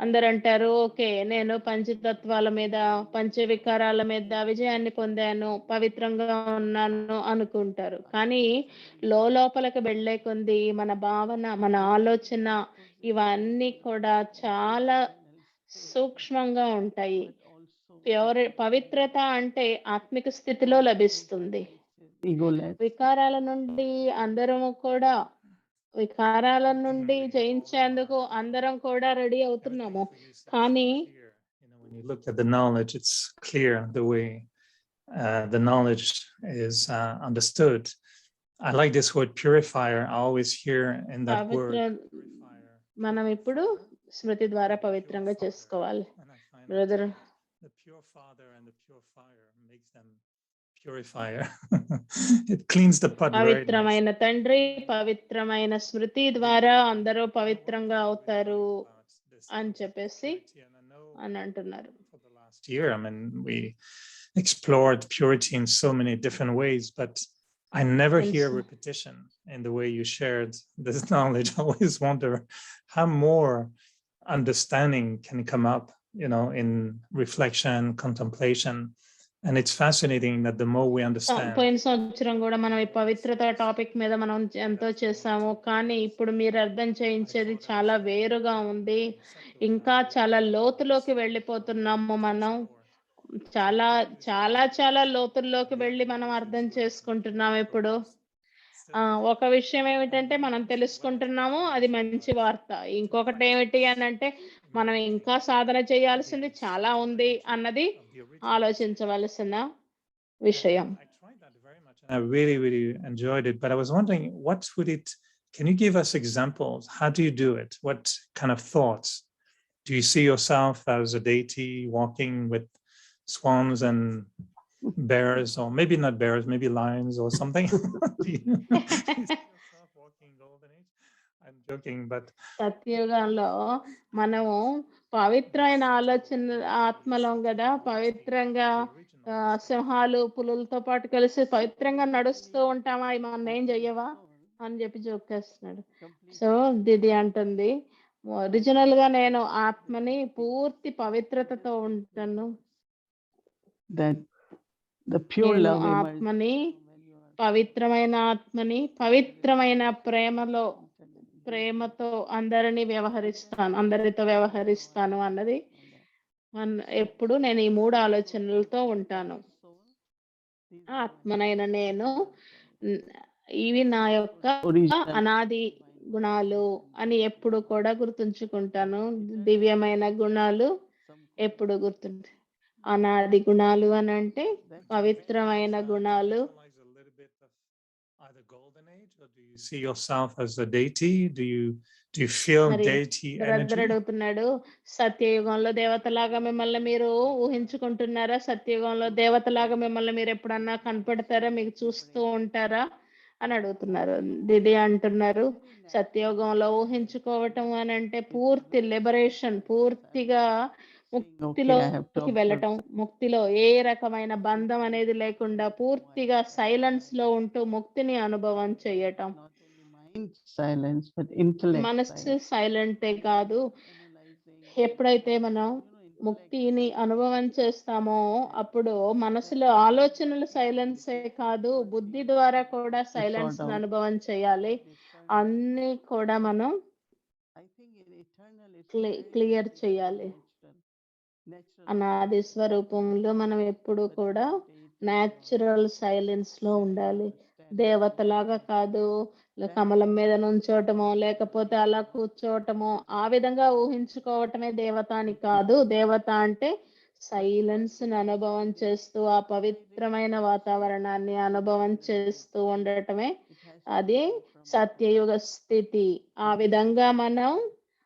A: అందరు అంటారు, ఓకే నేను పంచతత్వాల మీద పంచవికారాల మీద విజయాన్ని పొందాను, పవిత్రంగా ఉన్నాను అనుకుంటారు. కానీ లోపలికి వెళ్ళే కొంది మన భావన, మన ఆలోచన ఇవన్నీ కూడా చాలా సూక్ష్మంగా ఉంటాయి. పవిత్రత అంటే ఆత్మిక స్థితిలో లభిస్తుంది. వికారాల నుండి వికారాల నుండి జయించేందుకు అందరం కూడా రెడీ అవుతున్నాము. కానీ
F: when you look at the knowledge, it's clear the way the knowledge is understood. I like this word purifier. I always hear in that word purifier.
A: మనం ఇప్పుడు స్మృతి ద్వారా పవిత్రంగా చేసుకోవాలి. Brother,
F: the pure father and the pure fire makes them purifier. It cleans the pot.
A: పవిత్రమైన తండ్రి, పవిత్రమైన స్మృతి ద్వారా అందరూ పవిత్రంగా అవుతారు అని చెప్పేసి అని అంటున్నారు.
F: For the last year, I mean, we explored purity in so many different ways, but I never hear repetition in the way you shared this knowledge. I always wonder how more understanding can come up, in reflection, contemplation. And it's fascinating that the more we understand.
A: పోయిన సంవత్సరం కూడా మనం ఈ పవిత్రత topic మీద మనం ఎంతో చేసాము. కానీ ఇప్పుడు మీరు అర్థం చేయించేది చాలా వేరుగా ఉంది. ఇంకా చాలా లోతులోకి వెళ్ళిపోతున్నాము. మనం చాలా చాలా చాలా లోతుల్లోకి వెళ్ళి మనం అర్థం చేసుకుంటున్నాం ఇప్పుడు. ఒక విషయం ఏమిటంటే మనం తెలుసుకుంటున్నాము, అది మంచి వార్త. ఇంకొకటి ఏమిటి అని అంటే మనం ఇంకా సాధన చేయాల్సింది చాలా ఉంది అన్నది ఆలోచించవలసిన విషయం.
F: I really, really enjoyed it, but I was wondering, can you give us examples? How do you do it? What kind of thoughts? Do you see yourself as a deity walking with swans and bears, or maybe not bears, maybe lions or something? Do you see yourself walking golden age? I'm joking, but
A: సత్యయుగంలో మనము పవిత్రమైన ఆలోచన ఆత్మలం కదా, పవిత్రంగా సింహాలు పులులతో పాటు కలిసి పవిత్రంగా నడుస్తూ ఉంటామా, మన ఏం చెయ్యవా అని చెప్పి జోకేస్తున్నాడు. సో దిది అంటుంది, ఒరిజినల్ గా నేను ఆత్మని పూర్తి పవిత్రతతో ఉంటాను.
D: that the pure
A: నేను
D: love emerges
A: ఆత్మని
D: when you are
A: పవిత్రమైన ఆత్మని పవిత్రమైన ప్రేమతో అందరితో వ్యవహరిస్తాను అన్నది ఎప్పుడు నేను ఈ 3 ఆలోచనలతో ఉంటాను. ఆత్మనైన నేను ఇవి నా యొక్క
D: original
A: అనాది గుణాలు అని ఎప్పుడు కూడా గుర్తుంచుకుంటాను. దివ్యమైన గుణాలు ఎప్పుడు గుర్తుంటాయి. అనాది గుణాలు అని అంటే పవిత్రమైన గుణాలు.
F: Either golden age, or do you see yourself as a deity? Do you feel
A: మరి
F: deity
A: బ్రదర్
F: energy?
A: అడుగుతున్నాడు, సత్యయుగంలో దేవతలాగా మిమ్మల్ని మీరు ఊహించుకుంటున్నారా? సత్యయుగంలో దేవతలాగా మిమ్మల్ని మీరు ఎప్పుడన్నా కనపడతారా? మీకు చూస్తూ ఉంటారా అని అడుగుతున్నారు. దిది అంటున్నారు, సత్యయుగంలో ఊహించుకోవటం అని అంటే పూర్తి లిబరేషన్, పూర్తిగా ముక్తిలోకి వెళ్ళటం, ముక్తిలో ఏ రకమైన బంధం అనేది లేకుండా పూర్తిగా సైలెన్స్ లో ఉంటూ ముక్తిని అనుభవం చేయటం.
D: not only mind silence but intellect
A: మనస్సు
D: silence.
A: సైలెంటే కాదు, ఎప్పుడైతే మనం ముక్తిని అనుభవం చేస్తామో అప్పుడు మనసులో ఆలోచనలు సైలెన్సే కాదు, బుద్ధి ద్వారా కూడా సైలెన్స్ అనుభవం చేయాలి. అన్ని కూడా మనం
D: I think in eternal it's
A: clear చేయాలి. అనాది స్వరూపంలో మనం ఎప్పుడు కూడా న్యాచురల్ సైలెన్స్ లో ఉండాలి. దేవతలాగా కాదు, కమలం మీద నుంచోటమో లేకపోతే అలా కూర్చోవటమో ఆ విధంగా ఊహించుకోవటమే దేవత అని కాదు. దేవత అంటే సైలెన్స్ ని అనుభవం చేస్తూ ఆ పవిత్రమైన వాతావరణాన్ని అనుభవం చేస్తూ ఉండటమే అది సత్యయుగ స్థితి. ఆ విధంగా మనం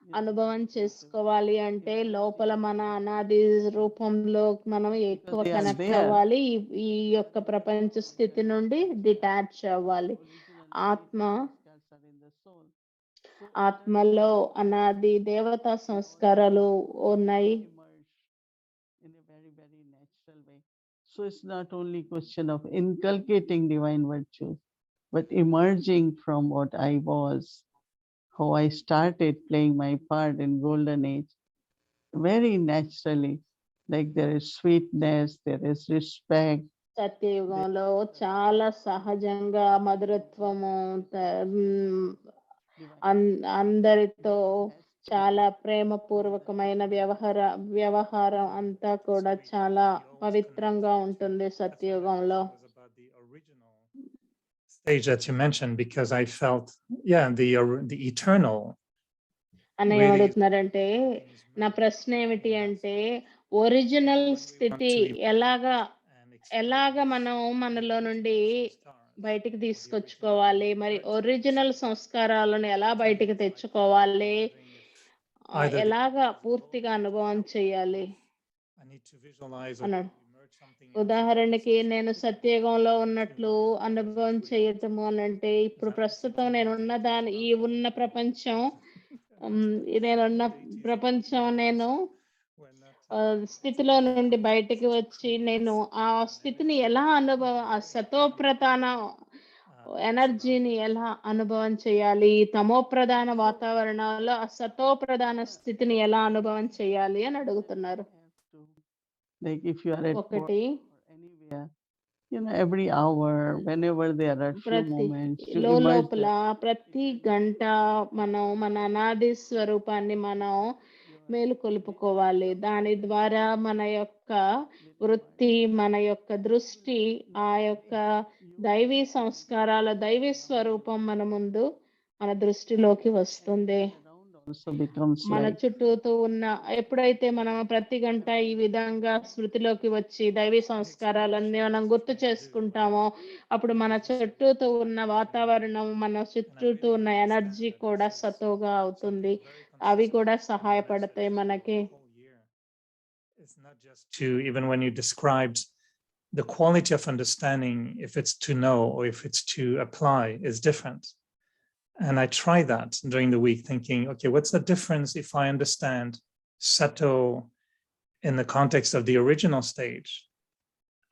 A: అనుభవం చేసుకోవాలి అంటే లోపల మన అనాది రూపంలో మనం ఎక్కువ కనెక్ట్ అవ్వాలి. ఈ యొక్క ప్రపంచ స్థితి నుండి డిటాచ్ అవ్వాలి. ఆత్మలో అనాది దేవతా సంస్కారాలు ఉన్నాయి.
D: in a very, very natural way. So it's not only question of inculcating divine virtues, but emerging from what I was, how I started playing my part in golden age, very naturally. Like there is sweetness, there is respect.
A: సత్యయుగంలో చాలా సహజంగా మధురత్వము, అందరితో చాలా ప్రేమపూర్వకమైన వ్యవహారం అంతా కూడా చాలా పవిత్రంగా ఉంటుంది సత్యయుగంలో.
F: Stage that you mentioned, because I felt, the eternal.
A: అని అడుగుతున్నారంటే నా ప్రశ్న ఏమిటి అంటే ఒరిజినల్ స్థితి ఎలాగా మనం మనలో నుండి బయటికి తీసుకొచ్చుకోవాలి, మరి ఒరిజినల్ సంస్కారాలను ఎలా బయటికి తెచ్చుకోవాలి, ఎలాగా పూర్తిగా అనుభవం చేయాలి అన్నాడు. ఉదాహరణకి నేను సత్యయుగంలో ఉన్నట్లు అనుభవం చేయటము అని అంటే ఇప్పుడు ప్రస్తుతం ఉన్న ప్రపంచం, నేను స్థితిలో నుండి బయటికి వచ్చి నేను ఆ స్థితిని ఎలా ఆ సతోప్రధాన ఎనర్జీని ఎలా అనుభవం చేయాలి, తమో ప్రధాన వాతావరణంలో ఆ సతోప్రధాన స్థితిని ఎలా అనుభవం చేయాలి అని అడుగుతున్నారు.
D: Like if you are at
A: ఒకటి
D: anywhere, every hour, whenever there are few moments,
A: లోపల ప్రతి గంట మనం మన అనాది స్వరూపాన్ని మనం మేలుకొలుపుకోవాలి. దాని ద్వారా మన యొక్క వృత్తి, మన యొక్క దృష్టి, ఆ యొక్క దైవీ సంస్కారాల దైవీ స్వరూపం మన దృష్టిలోకి వస్తుంది. మన చుట్టూతో ఉన్న ఎప్పుడైతే మనం ప్రతి గంట ఈ విధంగా స్మృతిలోకి వచ్చి దైవీ సంస్కారాలన్నీ మనం గుర్తు చేసుకుంటామో అప్పుడు మన చుట్టూతో ఉన్న వాతావరణం, మన చుట్టూతో ఉన్న ఎనర్జీ కూడా సతోగా అవుతుంది. అవి కూడా సహాయపడతాయి మనకి.
F: It's not just to, even when you described the quality of understanding, if it's to know or if it's to apply, is different. And I try that during the week, thinking, okay, what's the difference if I understand Sato in the context of the original stage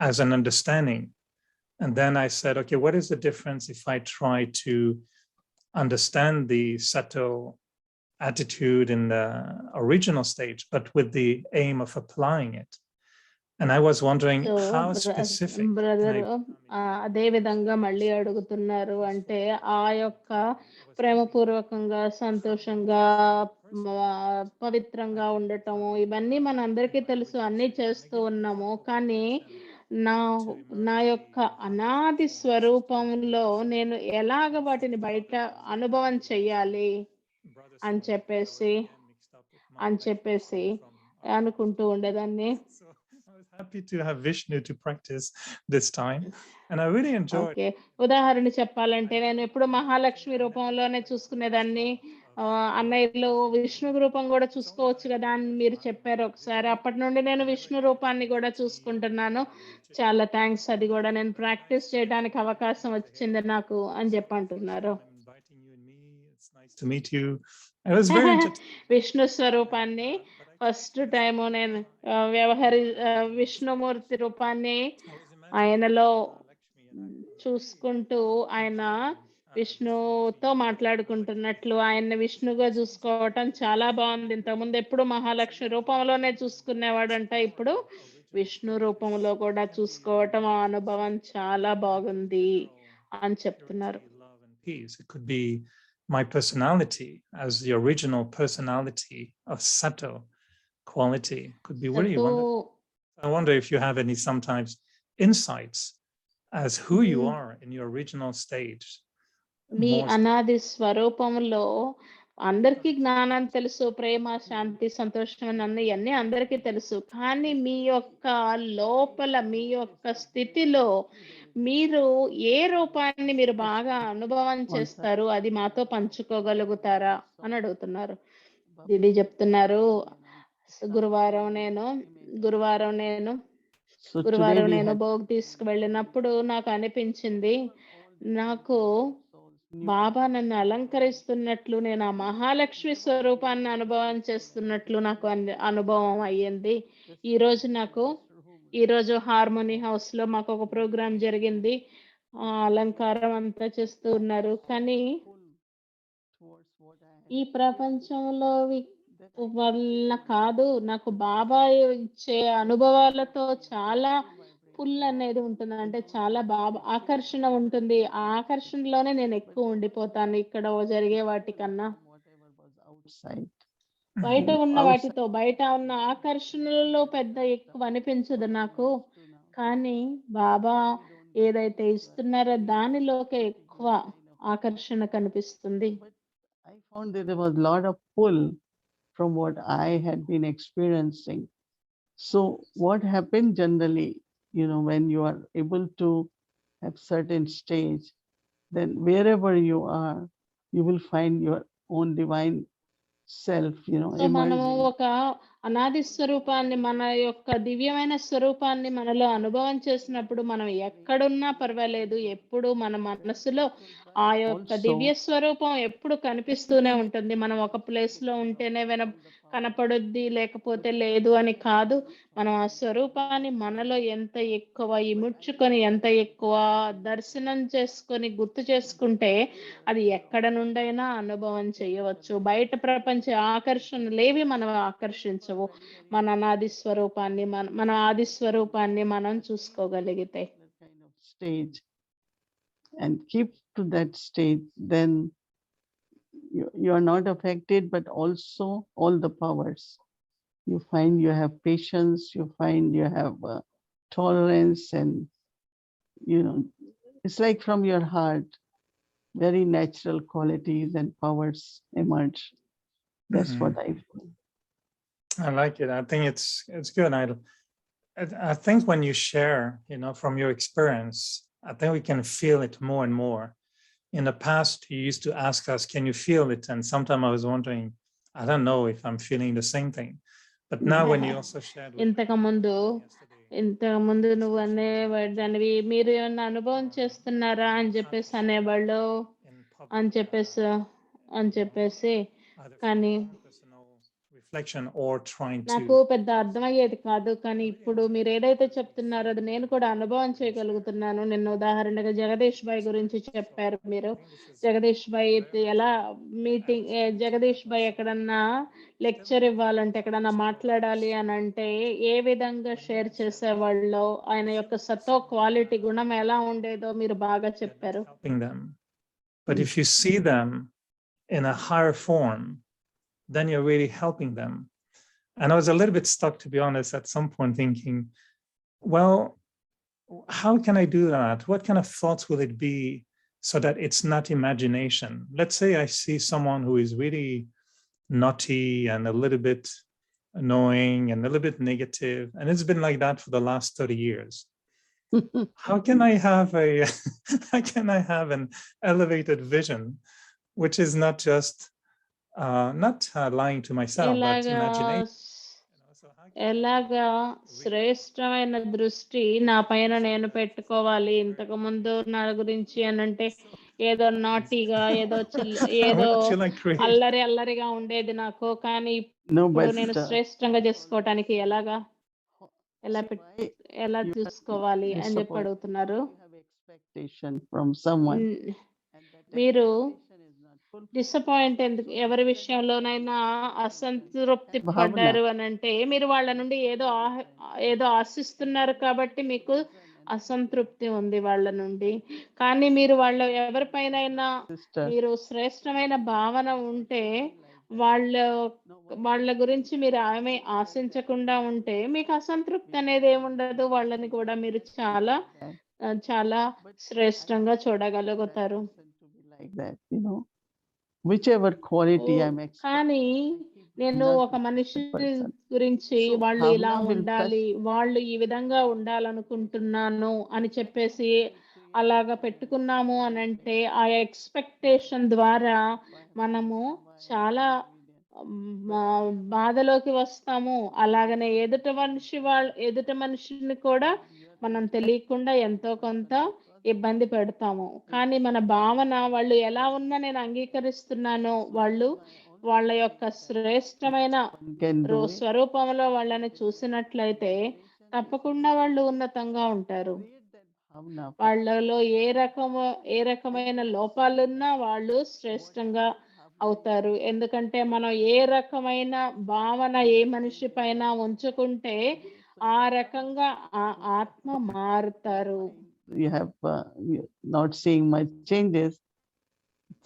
F: as an understanding? And then I said, okay, what is the difference if I try to understand the Sato attitude in the original stage, but with the aim of applying it. And I was wondering
A: so
F: how specific can
A: brother
F: I
A: అదే విధంగా మళ్ళీ అడుగుతున్నారు. అంటే ఆ యొక్క ప్రేమపూర్వకంగా, సంతోషంగా, పవిత్రంగా ఉండటము ఇవన్నీ మనందరికీ తెలుసు, అన్నీ చేస్తూ ఉన్నాము. కానీ నా నా యొక్క అనాది స్వరూపంలో నేను ఎలాగ వాటిని బయట అనుభవం చెయ్యాలి అని చెప్పేసి అనుకుంటూ ఉండేదాన్ని.
F: So I was happy to have Vishnu to practice this time, and I really enjoyed.
A: Okay, ఉదాహరణ చెప్పాలంటే నేను ఎప్పుడు మహాలక్ష్మి రూపంలోనే చూసుకునేదాన్ని. అన్నయ్యలో విష్ణు రూపం కూడా చూసుకోవచ్చు కదా అని మీరు చెప్పారు ఒకసారి. అప్పటి నుండి నేను విష్ణు రూపాన్ని కూడా చూసుకుంటున్నాను. చాలా థ్యాంక్స్, అది కూడా నేను ప్రాక్టీస్ చేయడానికి అవకాశం వచ్చింది నాకు అని చెప్పి అంటున్నారు.
F: I'm inviting you and me. It's nice to meet you. I was very entertained.
A: Vishnu స్వరూపాన్ని ఫస్ట్ టైం నేను విష్ణుమూర్తి రూపాన్ని ఆయనలో చూసుకుంటూ ఆయన విష్ణుతో మాట్లాడుకుంటున్నట్లు ఆయన్ని విష్ణుగా చూసుకోవటం చాలా బాగుంది. ఇంతకుముందు ఎప్పుడు మహాలక్ష్మి రూపంలోనే చూసుకునేవాడంట, ఇప్పుడు విష్ణు రూపంలో కూడా చూసుకోవటం ఆ అనుభవం చాలా బాగుంది అని చెప్తున్నారు.
F: Love and peace. It could be my personality as the original personality of subtle quality. Could be really wonderful. I wonder if you have any sometimes insights as who you are in your original stage.
A: Me
F: More
A: అనాది స్వరూపంలో అందరికీ జ్ఞానం తెలుసు, ప్రేమ, శాంతి, సంతోషం ఇవన్నీ అందరికీ తెలుసు. కానీ మీ యొక్క లోపల మీ యొక్క స్థితిలో మీరు ఏ రూపాన్ని మీరు బాగా అనుభవం చేస్తారు, అది మాతో పంచుకోగలుగుతారా అని అడుగుతున్నారు. దీది చెప్తున్నారు, గురువారం నేను
D: So today we had
A: భోగ్ తీసుకువెళ్ళినప్పుడు నాకు అనిపించింది, నాకు బాబా నన్ను అలంకరిస్తున్నట్లు, నేను ఆ మహాలక్ష్మి స్వరూపాన్ని అనుభవం చేస్తున్నట్లు నాకు అనుభవం అయ్యింది. ఈ రోజు హార్మోనీ హౌస్ లో మాకు ఒక ప్రోగ్రాం జరిగింది. అలంకారం అంతా చేస్తూ ఉన్నారు. కానీ
D: towards what I had
A: ఈ ప్రపంచంలో వల్ల కాదు, నాకు బాబా ఇచ్చే అనుభవాలతో చాలా పుల్ అనేది ఉంటుంది. అంటే చాలా బాబా ఆకర్షణ ఉంటుంది. ఆ ఆకర్షణలోనే నేను ఎక్కువ ఉండిపోతాను ఇక్కడ జరిగే వాటికన్నా.
D: whatever was outside.
A: బయట ఉన్న వాటితో, బయట ఉన్న ఆకర్షణలలో పెద్ద ఎక్కువ అనిపించదు నాకు. కానీ బాబా ఏదైతే ఇస్తున్నారో దానిలోకే ఎక్కువ ఆకర్షణ కనిపిస్తుంది.
D: I found that there was a lot of pull from what I had been experiencing. So what happened generally, when you are able to have certain stage, then wherever you are, you will find your own divine self,
A: so మనము
D: emerging.
A: ఒక అనాది స్వరూపాన్ని, మన యొక్క దివ్యమైన స్వరూపాన్ని మనలో అనుభవం చేసినప్పుడు మనం ఎక్కడున్నా పర్వాలేదు, ఎప్పుడు మన మనసులో ఆ యొక్క దివ్య స్వరూపం ఎప్పుడు కనిపిస్తూనే ఉంటుంది. మనం ఒక ప్లేస్ లో ఉంటేనే కనపడుద్ది, లేకపోతే లేదు అని కాదు. మనం ఆ స్వరూపాన్ని మనలో ఎంత ఎక్కువ ఇముడ్చుకొని, ఎంత ఎక్కువ దర్శనం చేసుకొని గుర్తు చేసుకుంటే అది ఎక్కడ నుండైనా అనుభవం చేయవచ్చు. బయట ప్రపంచ ఆకర్షణలేవి మనం ఆకర్షించవు. మన అనాది స్వరూపాన్ని, మన ఆది స్వరూపాన్ని మనం చూసుకోగలిగితే.
D: Kind of stage and keep to that stage, then you are not affected, but also all the powers. You find you have patience, you find you have tolerance, and it's like from your heart, very natural qualities and powers emerge. That's what I feel.
F: I like it. I think it's good. I think when you share, from your experience, I think we can feel it more and more. In the past, you used to ask us, "Can you feel it?" And sometimes I was wondering, I don't know if I'm feeling the same thing. But now, when you also shared with
A: ఇంతకు ముందు నువ్వు అనేవాడివి, మీరు ఏమన్నా అనుభవం చేస్తున్నారా అని చెప్పేసి అనేవాళ్ళు అని చెప్పేసి కానీ
F: reflection or trying
A: నాకు
F: to
A: పెద్ద అర్థమయ్యేది కాదు. కానీ ఇప్పుడు మీరు ఏదైతే చెప్తున్నారో అది నేను కూడా అనుభవం చేయగలుగుతున్నాను. నిన్న ఉదాహరణగా జగదీష్ భాయ్ గురించి చెప్పారు మీరు. జగదీష్ భాయ్ ఎలా జగదీష్ భాయ్ ఎక్కడన్నా లెక్చర్ ఇవ్వాలంటే, ఎక్కడన్నా మాట్లాడాలి అనంటే ఏ విధంగా షేర్ చేసేవాళ్ళో, ఆయన యొక్క సతో క్వాలిటీ గుణం ఎలా ఉండేదో మీరు బాగా చెప్పారు.
F: helping them. But if you see them in a higher form, then you're really helping them. And I was a little bit stuck, to be honest, at some point thinking, well, how can I do that? What kind of thoughts will it be so that it's not imagination? Let's say I see someone who is really naughty and a little bit annoying and a little bit negative, and it's been like that for the last 30 years. How can I have how can I have an elevated vision, which is not just not lying to myself, but
A: ఎలాగా
F: imagination? So how can
A: ఎలాగా శ్రేష్టమైన దృష్టి నా పైన నేను పెట్టుకోవాలి? ఇంతకు ముందు నా గురించి అనంటే ఏదో నాటీగా ఏదో ఏదో
F: what shall I create?
A: అల్లరిగా ఉండేది నాకు. కానీ
D: No,
A: ఇప్పుడు
D: but
A: నేను శ్రేష్టంగా చేసుకోవటానికి ఎలా
D: see,
A: పెట్
D: why
A: ఎలా
D: you have
A: చూసుకోవాలి అని చెప్పి
D: disappoint-
A: అడుగుతున్నారు.
D: you have expectation from someone,
A: um,
D: and that
A: మీరు
D: expectation is not fulfilled.
A: Disappoint ఎందుకు ఎవరి విషయంలోనైనా అసంతృప్తి
D: భావన.
A: పడ్డారు అని అంటే మీరు వాళ్ళ నుండి ఏదో ఆశిస్తున్నారు కాబట్టి మీకు అసంతృప్తి ఉంది వాళ్ళ నుండి. కానీ మీరు ఎవరిపైనైనా
D: Sister,
A: మీరు శ్రేష్టమైన భావన ఉంటే వాళ్ళ గురించి మీరు ఆశించకుండా ఉంటే మీకు అసంతృప్తి అనేది ఏముండదు. వాళ్ళని కూడా మీరు చాలా శ్రేష్టంగా చూడగలుగుతారు.
D: to be like that, whichever quality I'm
A: కానీ నేను
D: not
A: ఒక మనిషి
D: person.
A: గురించి
D: So,
A: వాళ్ళు ఇలా
D: Bhavna will
A: ఉండాలి, వాళ్ళు ఈ విధంగా ఉండాలనుకుంటున్నాను అని చెప్పేసి అలాగా పెట్టుకున్నాము అనంటే ఆ ఎక్స్పెక్టేషన్ ద్వారా మనము చాలా బాధలోకి వస్తాము. అలాగనే ఎదుటి మనిషిని కూడా మనం తెలియకుండా ఎంతో కొంత ఇబ్బంది పెడతాము. కానీ మన భావన వాళ్ళు ఎలా ఉన్నా నేను అంగీకరిస్తున్నాను, వాళ్ళ యొక్క శ్రేష్టమైన
D: can do it.
A: స్వరూపంలో వాళ్ళని చూసినట్లయితే తప్పకుండా వాళ్ళు ఉన్నతంగా ఉంటారు.
D: Bhavna,
A: వాళ్ళలో ఏ రకమైన లోపాలున్నా వాళ్ళు శ్రేష్టంగా అవుతారు. ఎందుకంటే మనం ఏ రకమైన భావన ఏ మనిషి పైన ఉంచుకుంటే ఆ రకంగా ఆ ఆత్మ మారుతారు.
D: you have you're not seeing much changes,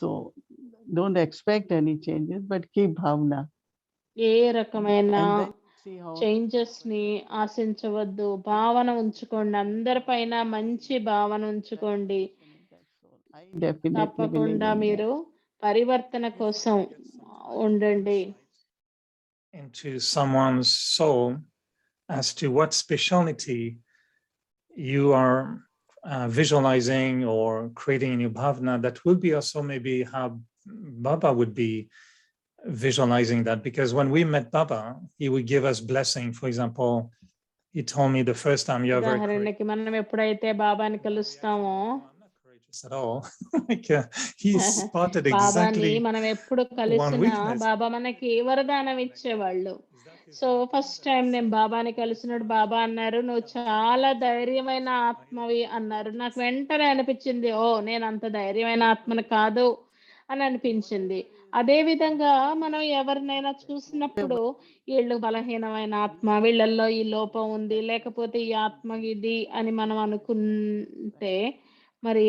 D: so don't expect any changes, but keep bhavna,
A: ఏ రకమైన
D: and then see how
A: changes ని ఆశించవద్దు. భావన ఉంచుకోండి. అందరిపైన మంచి భావన ఉంచుకోండి.
D: I definitely believe
A: తప్పకుండా
D: in that.
A: మీరు పరివర్తన కోసం ఉండండి.
F: Into someone's soul as to what speciality you are visualizing or creating in your bhavna, that will be also maybe how Baba would be visualizing that. Because when we met Baba, he would give us blessing. For example, he told me the first time you're very courageous.
A: ఉదాహరణకి మనం ఎప్పుడైతే బాబాని కలుస్తామో
F: I'm not courageous at all. Like he spotted
A: బాబాని
F: exactly
A: మనం ఎప్పుడు
F: one
A: కలిసినా
F: weakness.
A: బాబా మనకి వరదానం ఇచ్చేవాళ్ళు. సో ఫస్ట్ టైం నేను బాబాని కలిసినప్పుడు బాబా అన్నారు, నువ్వు చాలా ధైర్యమైన ఆత్మవి అన్నారు. నాకు వెంటనే అనిపించింది, ఓ నేను అంత ధైర్యమైన ఆత్మను కాదు అని అనిపించింది. అదే విధంగా మనం ఎవరినైనా చూసినప్పుడు వీళ్ళు బలహీనమైన ఆత్మ, వీళ్ళల్లో ఈ లోపం ఉంది, లేకపోతే ఈ ఆత్మ ఇది అని మనం అనుకుంటే మరి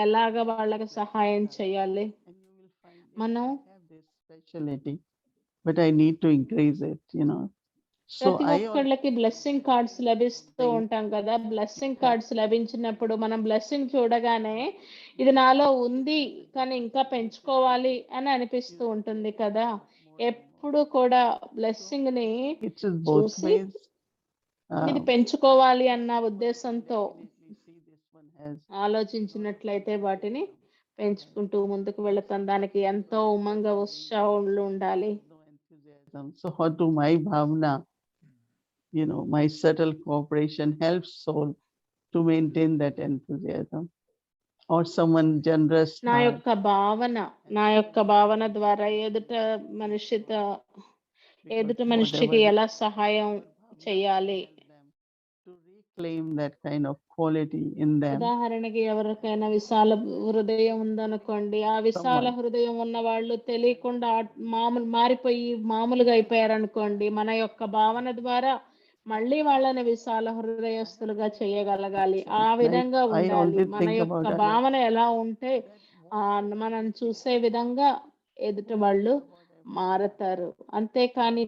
A: ఎలాగ వాళ్ళకి సహాయం చేయాలి?
D: And you will find
A: మనం
D: I have this specialty, but I need to increase it, So
A: ప్రతి
D: I
A: ఒక్కళ్ళకి బ్లెస్సింగ్ కార్డ్స్ లభిస్తూ ఉంటాం కదా. బ్లెస్సింగ్ కార్డ్స్ లభించినప్పుడు మనం బ్లెస్సింగ్ చూడగానే ఇది నాలో ఉంది కానీ ఇంకా పెంచుకోవాలి అని అనిపిస్తూ ఉంటుంది కదా. ఎప్పుడు కూడా బ్లెస్సింగ్ ని
D: it's both
A: చూసి
D: ways.
A: ఇది పెంచుకోవాలి అన్న ఉద్దేశంతో
D: We see this one has
A: ఆలోచించినట్లయితే వాటిని పెంచుకుంటూ ముందుకు వెళతాం. దానికి ఎంతో ఉమంగ ఉత్సాహంలో ఉండాలి.
D: no enthusiasm. So how to my bhavna, my subtle cooperation helps soul to maintain that enthusiasm. Or someone generous
A: నా
D: heart.
A: యొక్క భావన ద్వారా ఎదుట మనిషితో
D: because
A: ఎదుటి మనిషికి
D: whatever
A: ఎలా సహాయం చేయాలి.
D: to reclaim that kind of quality in them.
A: ఉదాహరణకి ఎవరికైనా విశాల హృదయం ఉందనుకోండి, ఆ విశాల
D: Someone.
A: హృదయం ఉన్న వాళ్ళు తెలియకుండా మారిపోయి మామూలుగా అయిపోయారనుకోండి, మన యొక్క భావన ద్వారా మళ్ళీ వాళ్ళని విశాల హృదయస్తులుగా చేయగలగాలి. ఆ
D: Like
A: విధంగా
D: I
A: ఉండాలి.
D: always
A: మన
D: think
A: యొక్క
D: about others.
A: భావన ఎలా ఉంటే మనం చూసే విధంగా ఎదుటి వాళ్ళు మారతారు. అంతేకాని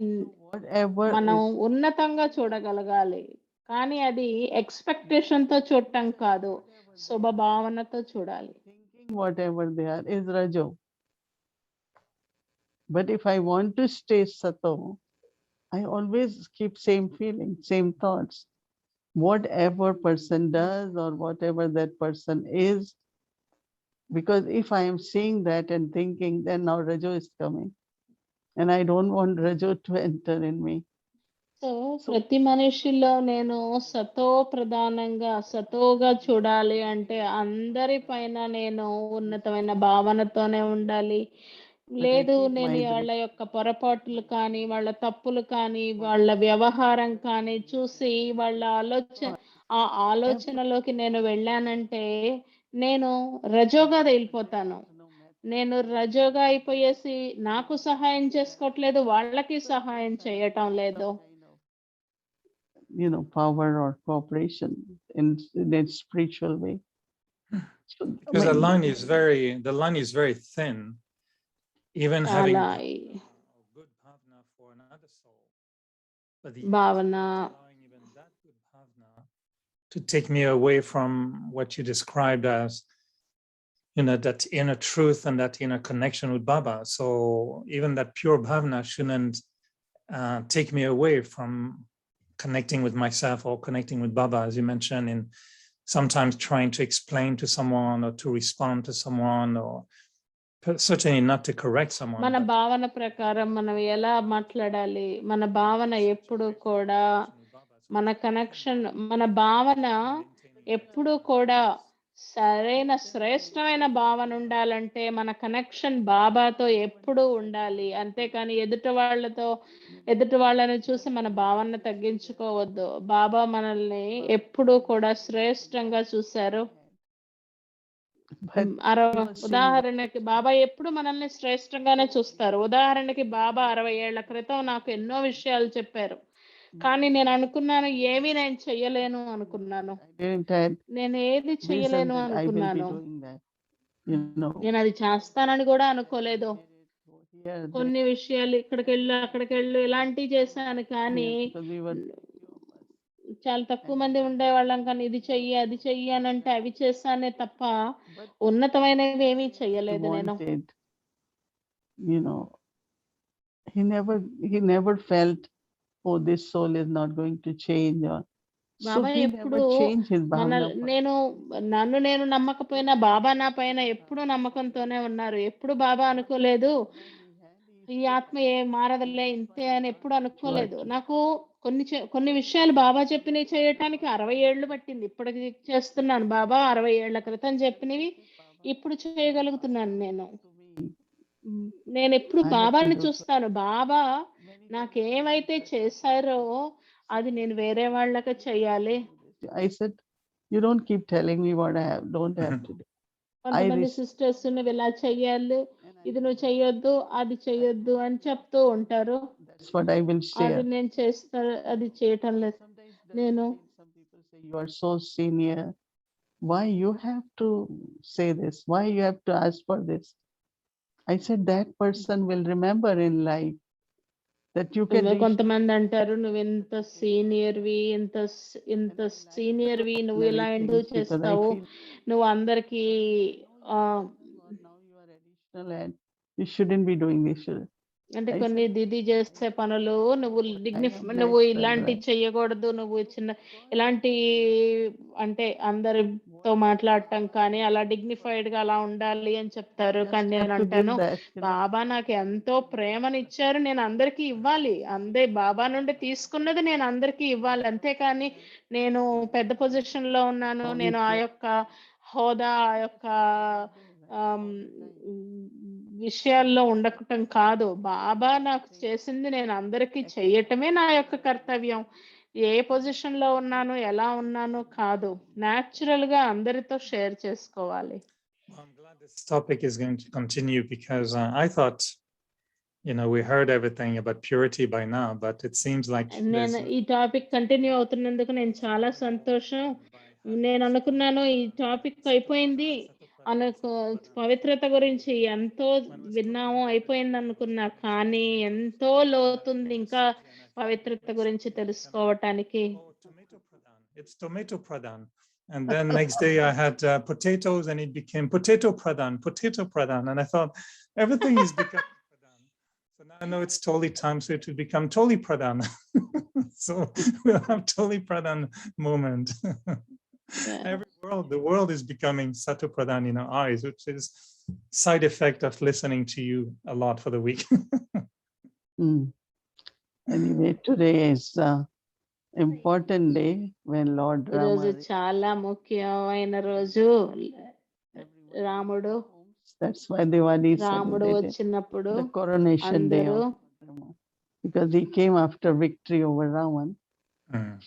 D: Whatever
A: మనం
D: is
A: ఉన్నతంగా చూడగలగాలి. కానీ అది ఎక్స్‌పెక్టేషన్‌తో చూడటం కాదు. శుభ భావనతో చూడాలి.
D: thinking, whatever they are, is Rajo. But if I want to stay Sato, I always keep same feeling, same thoughts. Whatever person does or whatever that person is, because if I am seeing that and thinking, then now Rajo is coming. And I don't want Rajo to enter in me.
A: So, ప్రతి మనిషిలో నేను సతోగా చూడాలి అంటే అందరి పైన నేను ఉన్నతమైన భావనతోనే ఉండాలి. లేదు
D: keep
A: నేను
D: my
A: వాళ్ళ యొక్క పొరపాట్లు కానీ, వాళ్ళ తప్పులు కానీ, వాళ్ళ వ్యవహారం కానీ చూసి వాళ్ళ ఆ ఆలోచనలోకి నేను వెళ్ళానంటే నేను రజోగా వెళ్ళిపోతాను. నేను రజోగా అయిపోయేసి నాకు సహాయం చేసుకోవట్లేదు, వాళ్ళకి సహాయం చేయటం లేదు.
D: Power or cooperation in that spiritual way. So,
F: Because the line is very thin. Even having
A: చాలా
F: good bhavna for another soul, but the
A: భావన
F: allowing even that good bhavna to take me away from what you described as, that inner truth and that inner connection with Baba. So even that pure bhavna shouldn't take me away from connecting with myself or connecting with Baba, as you mentioned, in sometimes trying to explain to someone or to respond to someone, or certainly not to correct someone.
A: మన
F: but
A: భావన ప్రకారం మనం ఎలా మాట్లాడాలి, మన భావన ఎప్పుడు కూడా మన కనెక్షన్, మన భావన ఎప్పుడు కూడా సరైన శ్రేష్టమైన భావన ఉండాలంటే మన కనెక్షన్ బాబాతో ఎప్పుడూ ఉండాలి. అంతేకాని ఎదుటి వాళ్ళని చూసి మన భావన తగ్గించుకోవద్దు. బాబా మనల్ని ఎప్పుడూ కూడా శ్రేష్టంగా చూశారు.
D: but
A: ఉదాహరణకి బాబా ఎప్పుడు మనల్ని శ్రేష్టంగానే చూస్తారు. ఉదాహరణకి బాబా 60 ఏళ్ల క్రితం నాకు ఎన్నో విషయాలు చెప్పారు. కానీ నేను అనుకున్నాను ఏమీ నేను చెయ్యలేను అనుకున్నాను.
D: I didn't have
A: నేను ఏది
D: vision
A: చెయ్యలేను
D: that I will be
A: అనుకున్నాను.
D: doing that.
A: నేను అది చేస్తానని కూడా అనుకోలేదు.
D: Here,
A: కొన్ని విషయాలు అక్కడికెళ్ళు ఇలాంటివి చేశాను. కానీ
D: because we were
A: చాలా తక్కువ మంది ఉండేవాళ్ళం. కానీ ఇది చెయ్యి, అది చెయ్యి అని అంటే అవి చేశానే తప్ప ఉన్నతమైనవి ఏమీ చెయ్యలేదు నేను.
D: wanted, he never felt, oh, this soul is not going to change, or so
A: Baba
D: he
A: ఎప్పుడు
D: never changed his bhavana.
A: నన్ను నేను నమ్మకపోయినా బాబా నా పైన ఎప్పుడు నమ్మకంతోనే ఉన్నారు. ఎప్పుడు బాబా అనుకోలేదు ఈ ఆత్మ మారదులే ఇంతే అని ఎప్పుడు అనుకోలేదు. నాకు కొన్ని విషయాలు బాబా చెప్పినవి చేయటానికి 60 ఏళ్ళు పట్టింది. ఇప్పటికి చేస్తున్నాను. బాబా 60 ఏళ్ల క్రితం చెప్పినవి ఇప్పుడు చేయగలుగుతున్నాను నేను. నేను ఎప్పుడు బాబాని చూస్తాను. బాబా నాకేమైతే చేశారో అది నేను వేరే వాళ్ళకి చెయ్యాలి.
D: I said, you don't keep telling me what I don't have to do.
A: కొంతమంది సిస్టర్స్ నువ్వు ఇలా చెయ్యాలి, ఇది నువ్వు చెయ్యొద్దు, అది చెయ్యొద్దు అని చెప్తూ ఉంటారు.
D: That's what I will share.
A: అది నేను అది చేయటం లేదు. నేను
D: Some people say you are so senior. Why you have to say this? Why you have to ask for this? I said that person will remember in life that you can reach.
A: కొంతమంది అంటారు నువ్వు ఇంత సీనియర్వి, ఇంత సీనియర్వి, నువ్వు ఇలా ఎందుకు చేస్తావు, నువ్వు అందరికి
D: Now you are additional and you shouldn't be doing this.
A: అంటే కొన్ని దిది చేసే పనులు నువ్వు ఇలాంటి చెయ్యకూడదు, నువ్వు ఇలాంటి అంటే అందరితో మాట్లాడటం కానీ అలా డిగ్నిఫైడ్ గా అలా ఉండాలి అని చెప్తారు. కానీ నేను అంటాను బాబా నాకు ఎంతో ప్రేమనిచ్చారు, నేను అందరికీ ఇవ్వాలి. బాబా నుండి తీసుకున్నది నేను అందరికీ ఇవ్వాలి. అంతేకాని నేను పెద్ద పొజిషన్ లో ఉన్నాను, నేను ఆ యొక్క హోదా, ఆ యొక్క ఆమ్, విషయాల్లో ఉండటం కాదు. బాబా నాకు చేసింది నేను అందరికీ చెయ్యటమే నా యొక్క కర్తవ్యం. ఏ పొజిషన్‌లో ఉన్నాను, ఎలా ఉన్నాను కాదు. న్యాచురల్‌గా అందరితో షేర్ చేసుకోవాలి.
F: Well, I'm glad this topic is going to continue because I thought, we heard everything about purity by now, but it seems like
A: నేను ఈ టాపిక్ కంటిన్యూ అవుతున్నందుకు నేను చాలా సంతోషం. నేను అనుకున్నాను ఈ టాపిక్ అయిపోయింది. పవిత్రత గురించి ఎంతో విన్నాము, అయిపోయింది అనుకున్నా. కానీ ఎంతో లోతుంది ఇంకా పవిత్రత గురించి తెలుసుకోవటానికి.
F: It's tomato pradhan. And then next day I had potatoes and it became potato pradhan. And I thought everything is becoming pradhan. So now I know it's Toli time, so it will become Toli pradhan. So we'll have Toli pradhan moment.
A: Yeah.
F: The world is becoming Sato pradhan in our eyes, which is side effect of listening to you a lot for the week.
D: Anyway, today is important day when Lord
A: ఈరోజు
D: Rama.
A: చాలా ముఖ్యమైన రోజు. రాముడు
D: That's why Diwali is
A: రాముడు
D: celebrated,
A: వచ్చినప్పుడు
D: the coronation day
A: అందరూ
D: of Rama, because he came after victory over Ravan.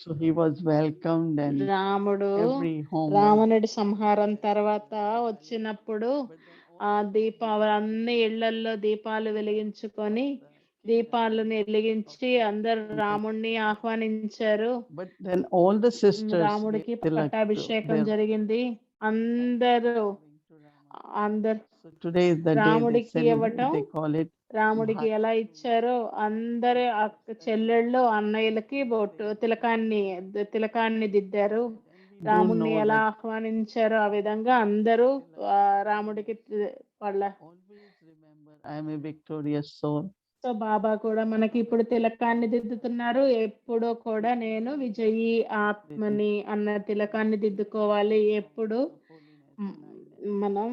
D: So he was welcomed and
A: రాముడు
D: every home.
A: రావణుడి సంహారం తర్వాత వచ్చినప్పుడు ఆ దీపావళి అన్ని ఇళ్లల్లో దీపాలు వెలిగించుకొని దీపాలను వెలిగించి అందరు రాముణ్ణి ఆహ్వానించారు.
D: But then all the sisters
A: రాముడికి
D: gave tilak to
A: పట్టాభిషేకం
D: their-
A: జరిగింది. అందరూ
D: So today is the day they
A: రాముడికి
D: celebrate.
A: ఇవ్వటం,
D: They call it
A: రాముడికి ఎలా ఇచ్చారో అందరు అక్క చెల్లెళ్ళు అన్నయ్యలకి తిలకాన్ని దిద్దారు. రాముడిని ఎలా ఆహ్వానించారో ఆ విధంగా అందరూ రాముడికి వాళ్ళ
D: always remember I am a victorious soul.
A: So Baba కూడా మనకి ఇప్పుడు తిలకాన్ని దిద్దుతున్నారు. ఎప్పుడూ కూడా నేను విజయీ ఆత్మని అన్న తిలకాన్ని దిద్దుకోవాలి. ఎప్పుడు మనం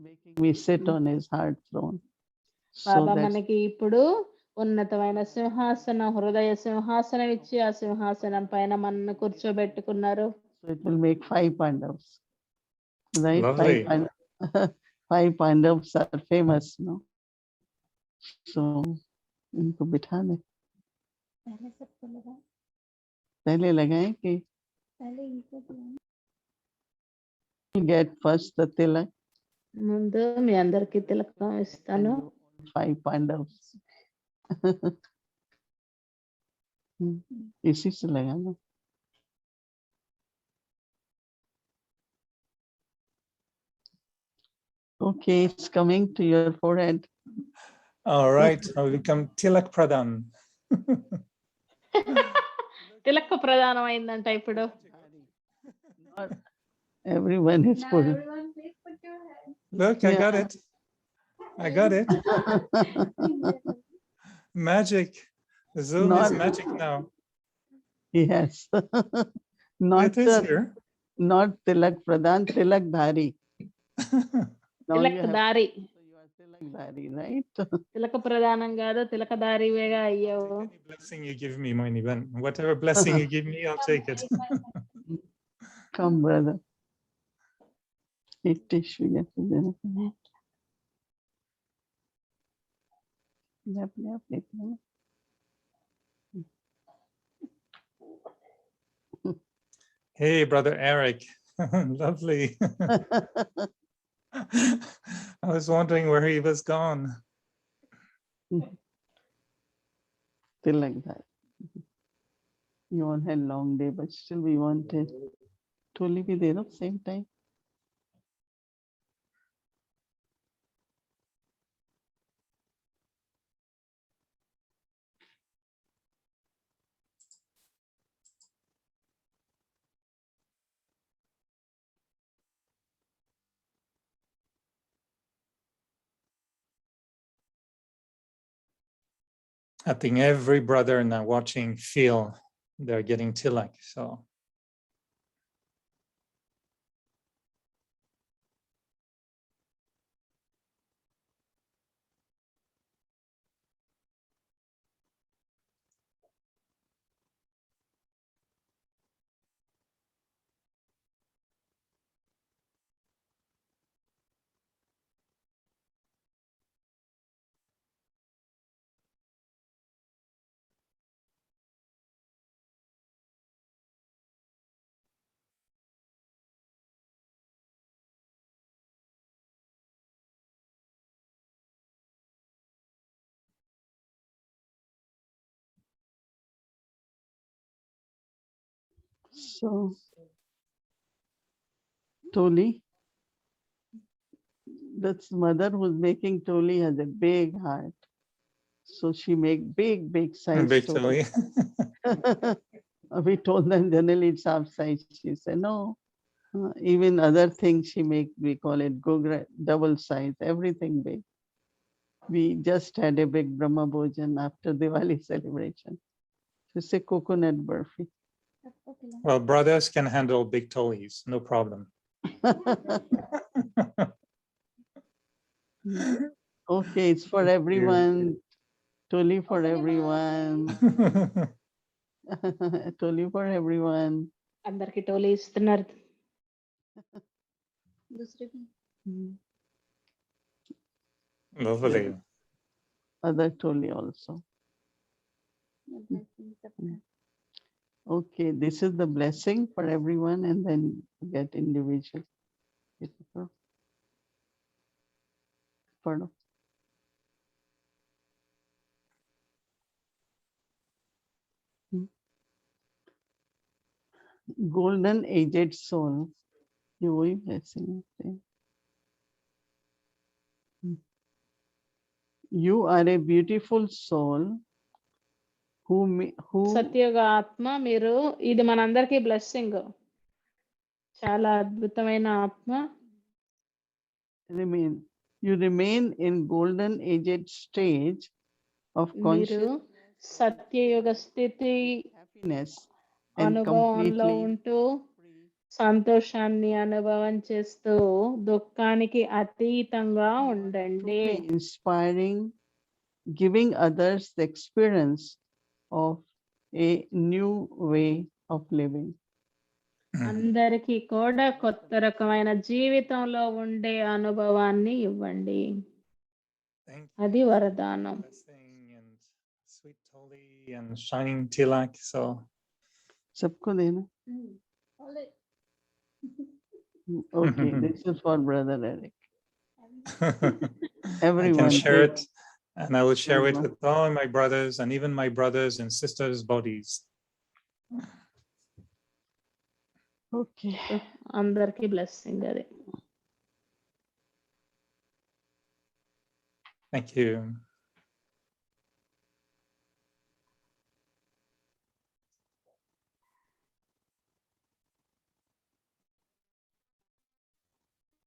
D: Making me sit on his heart throne.
A: Baba
D: that's-
A: మనకి ఇప్పుడు ఉన్నతమైన సింహాసనం, హృదయ సింహాసనం ఇచ్చి ఆ సింహాసనం పైన మనల్ని కూర్చోబెట్టుకున్నారు.
D: So it will make 5 Pandavas. Right?
F: Lovely.
D: Five Pandavas are famous, no? So इनको बिठाने पहले लगाएं कि get first the tilak.
A: ముందు మీ అందరికి తిలకం ఇస్తాను.
D: 5 Pandavas. इसी से लगाना. Okay, it's coming to your forehead.
F: All right, I will become Tilak Pradhan.
A: తిలక ప్రధానమైందంట ఇప్పుడు.
D: Not everyone is put.
F: Look, I got it. I got it. Magic. Zoom is
D: Not-
F: magic now.
D: Yes. Not
F: It is here.
D: not Tilak Pradhan, Tilak Dhari. Now you
A: Tilaka
D: have-
A: దారి,
D: so you are Tilak Dhari, right?
A: తిలక ప్రధానం కాదు తిలక దారివేగా అయ్యావు.
F: Any blessing you give me, Moini Ben. Whatever blessing you give me, I'll take it.
D: Come, brother. Eat tissue. Yep, yep, yep.
F: Hey, brother Eric. Lovely. I was wondering where he was gone.
D: Tilak Dhari. You all had long day, but still we wanted to be there at the same time.
F: I think every brother now watching feel they're getting tilak. So
D: So, Toli, that's mother who's making Toli has a big heart. So she make big size
F: Big
D: Toli.
F: Toli.
D: We told them generally it's half size. She said no. Even other things she make, we call it double size, everything big. We just had a big Brahma Bhojan after Diwali celebration. It's a coconut burfi.
F: Well, brothers can handle big Tolis, no problem.
D: Okay, it's for everyone. Toli for everyone. Toli for everyone.
A: అందరికి టోలీ ఇస్తున్నారు.
F: Lovely.
D: Other Toli also. Okay, this is the blessing for everyone, and then get individual. Pardon. Golden aged soul. You वही blessing है. You are a beautiful soul who
A: సత్యయుగ ఆత్మ మీరు, ఇది మనందరికీ blessing. చాలా అద్భుతమైన ఆత్మ.
D: you remain in golden aged stage of
A: మీరు
D: conscious
A: సత్యయుగ స్థితి
D: happiness and
A: అనుభవంలో
D: completely
A: ఉంటూ
D: free,
A: సంతోషాన్ని అనుభవం చేస్తూ దుఃఖానికి అతీతంగా ఉండండి.
D: truly inspiring, giving others the experience of a new way of living.
A: అందరికీ కూడా కొత్త రకమైన జీవితంలో ఉండే అనుభవాన్ని ఇవ్వండి. అది వరదానం.
F: Blessing and sweet Toli and shining tilak. So
D: सबको देना. Okay, this is for Brother Eric.
F: I
D: Everyone
F: can share
D: take-
F: it, and I will share it
D: Everyone.
F: with all my brothers and even my brothers and sisters' bodies.
D: Okay.
A: అందరికీ blessing అది.
F: Thank you.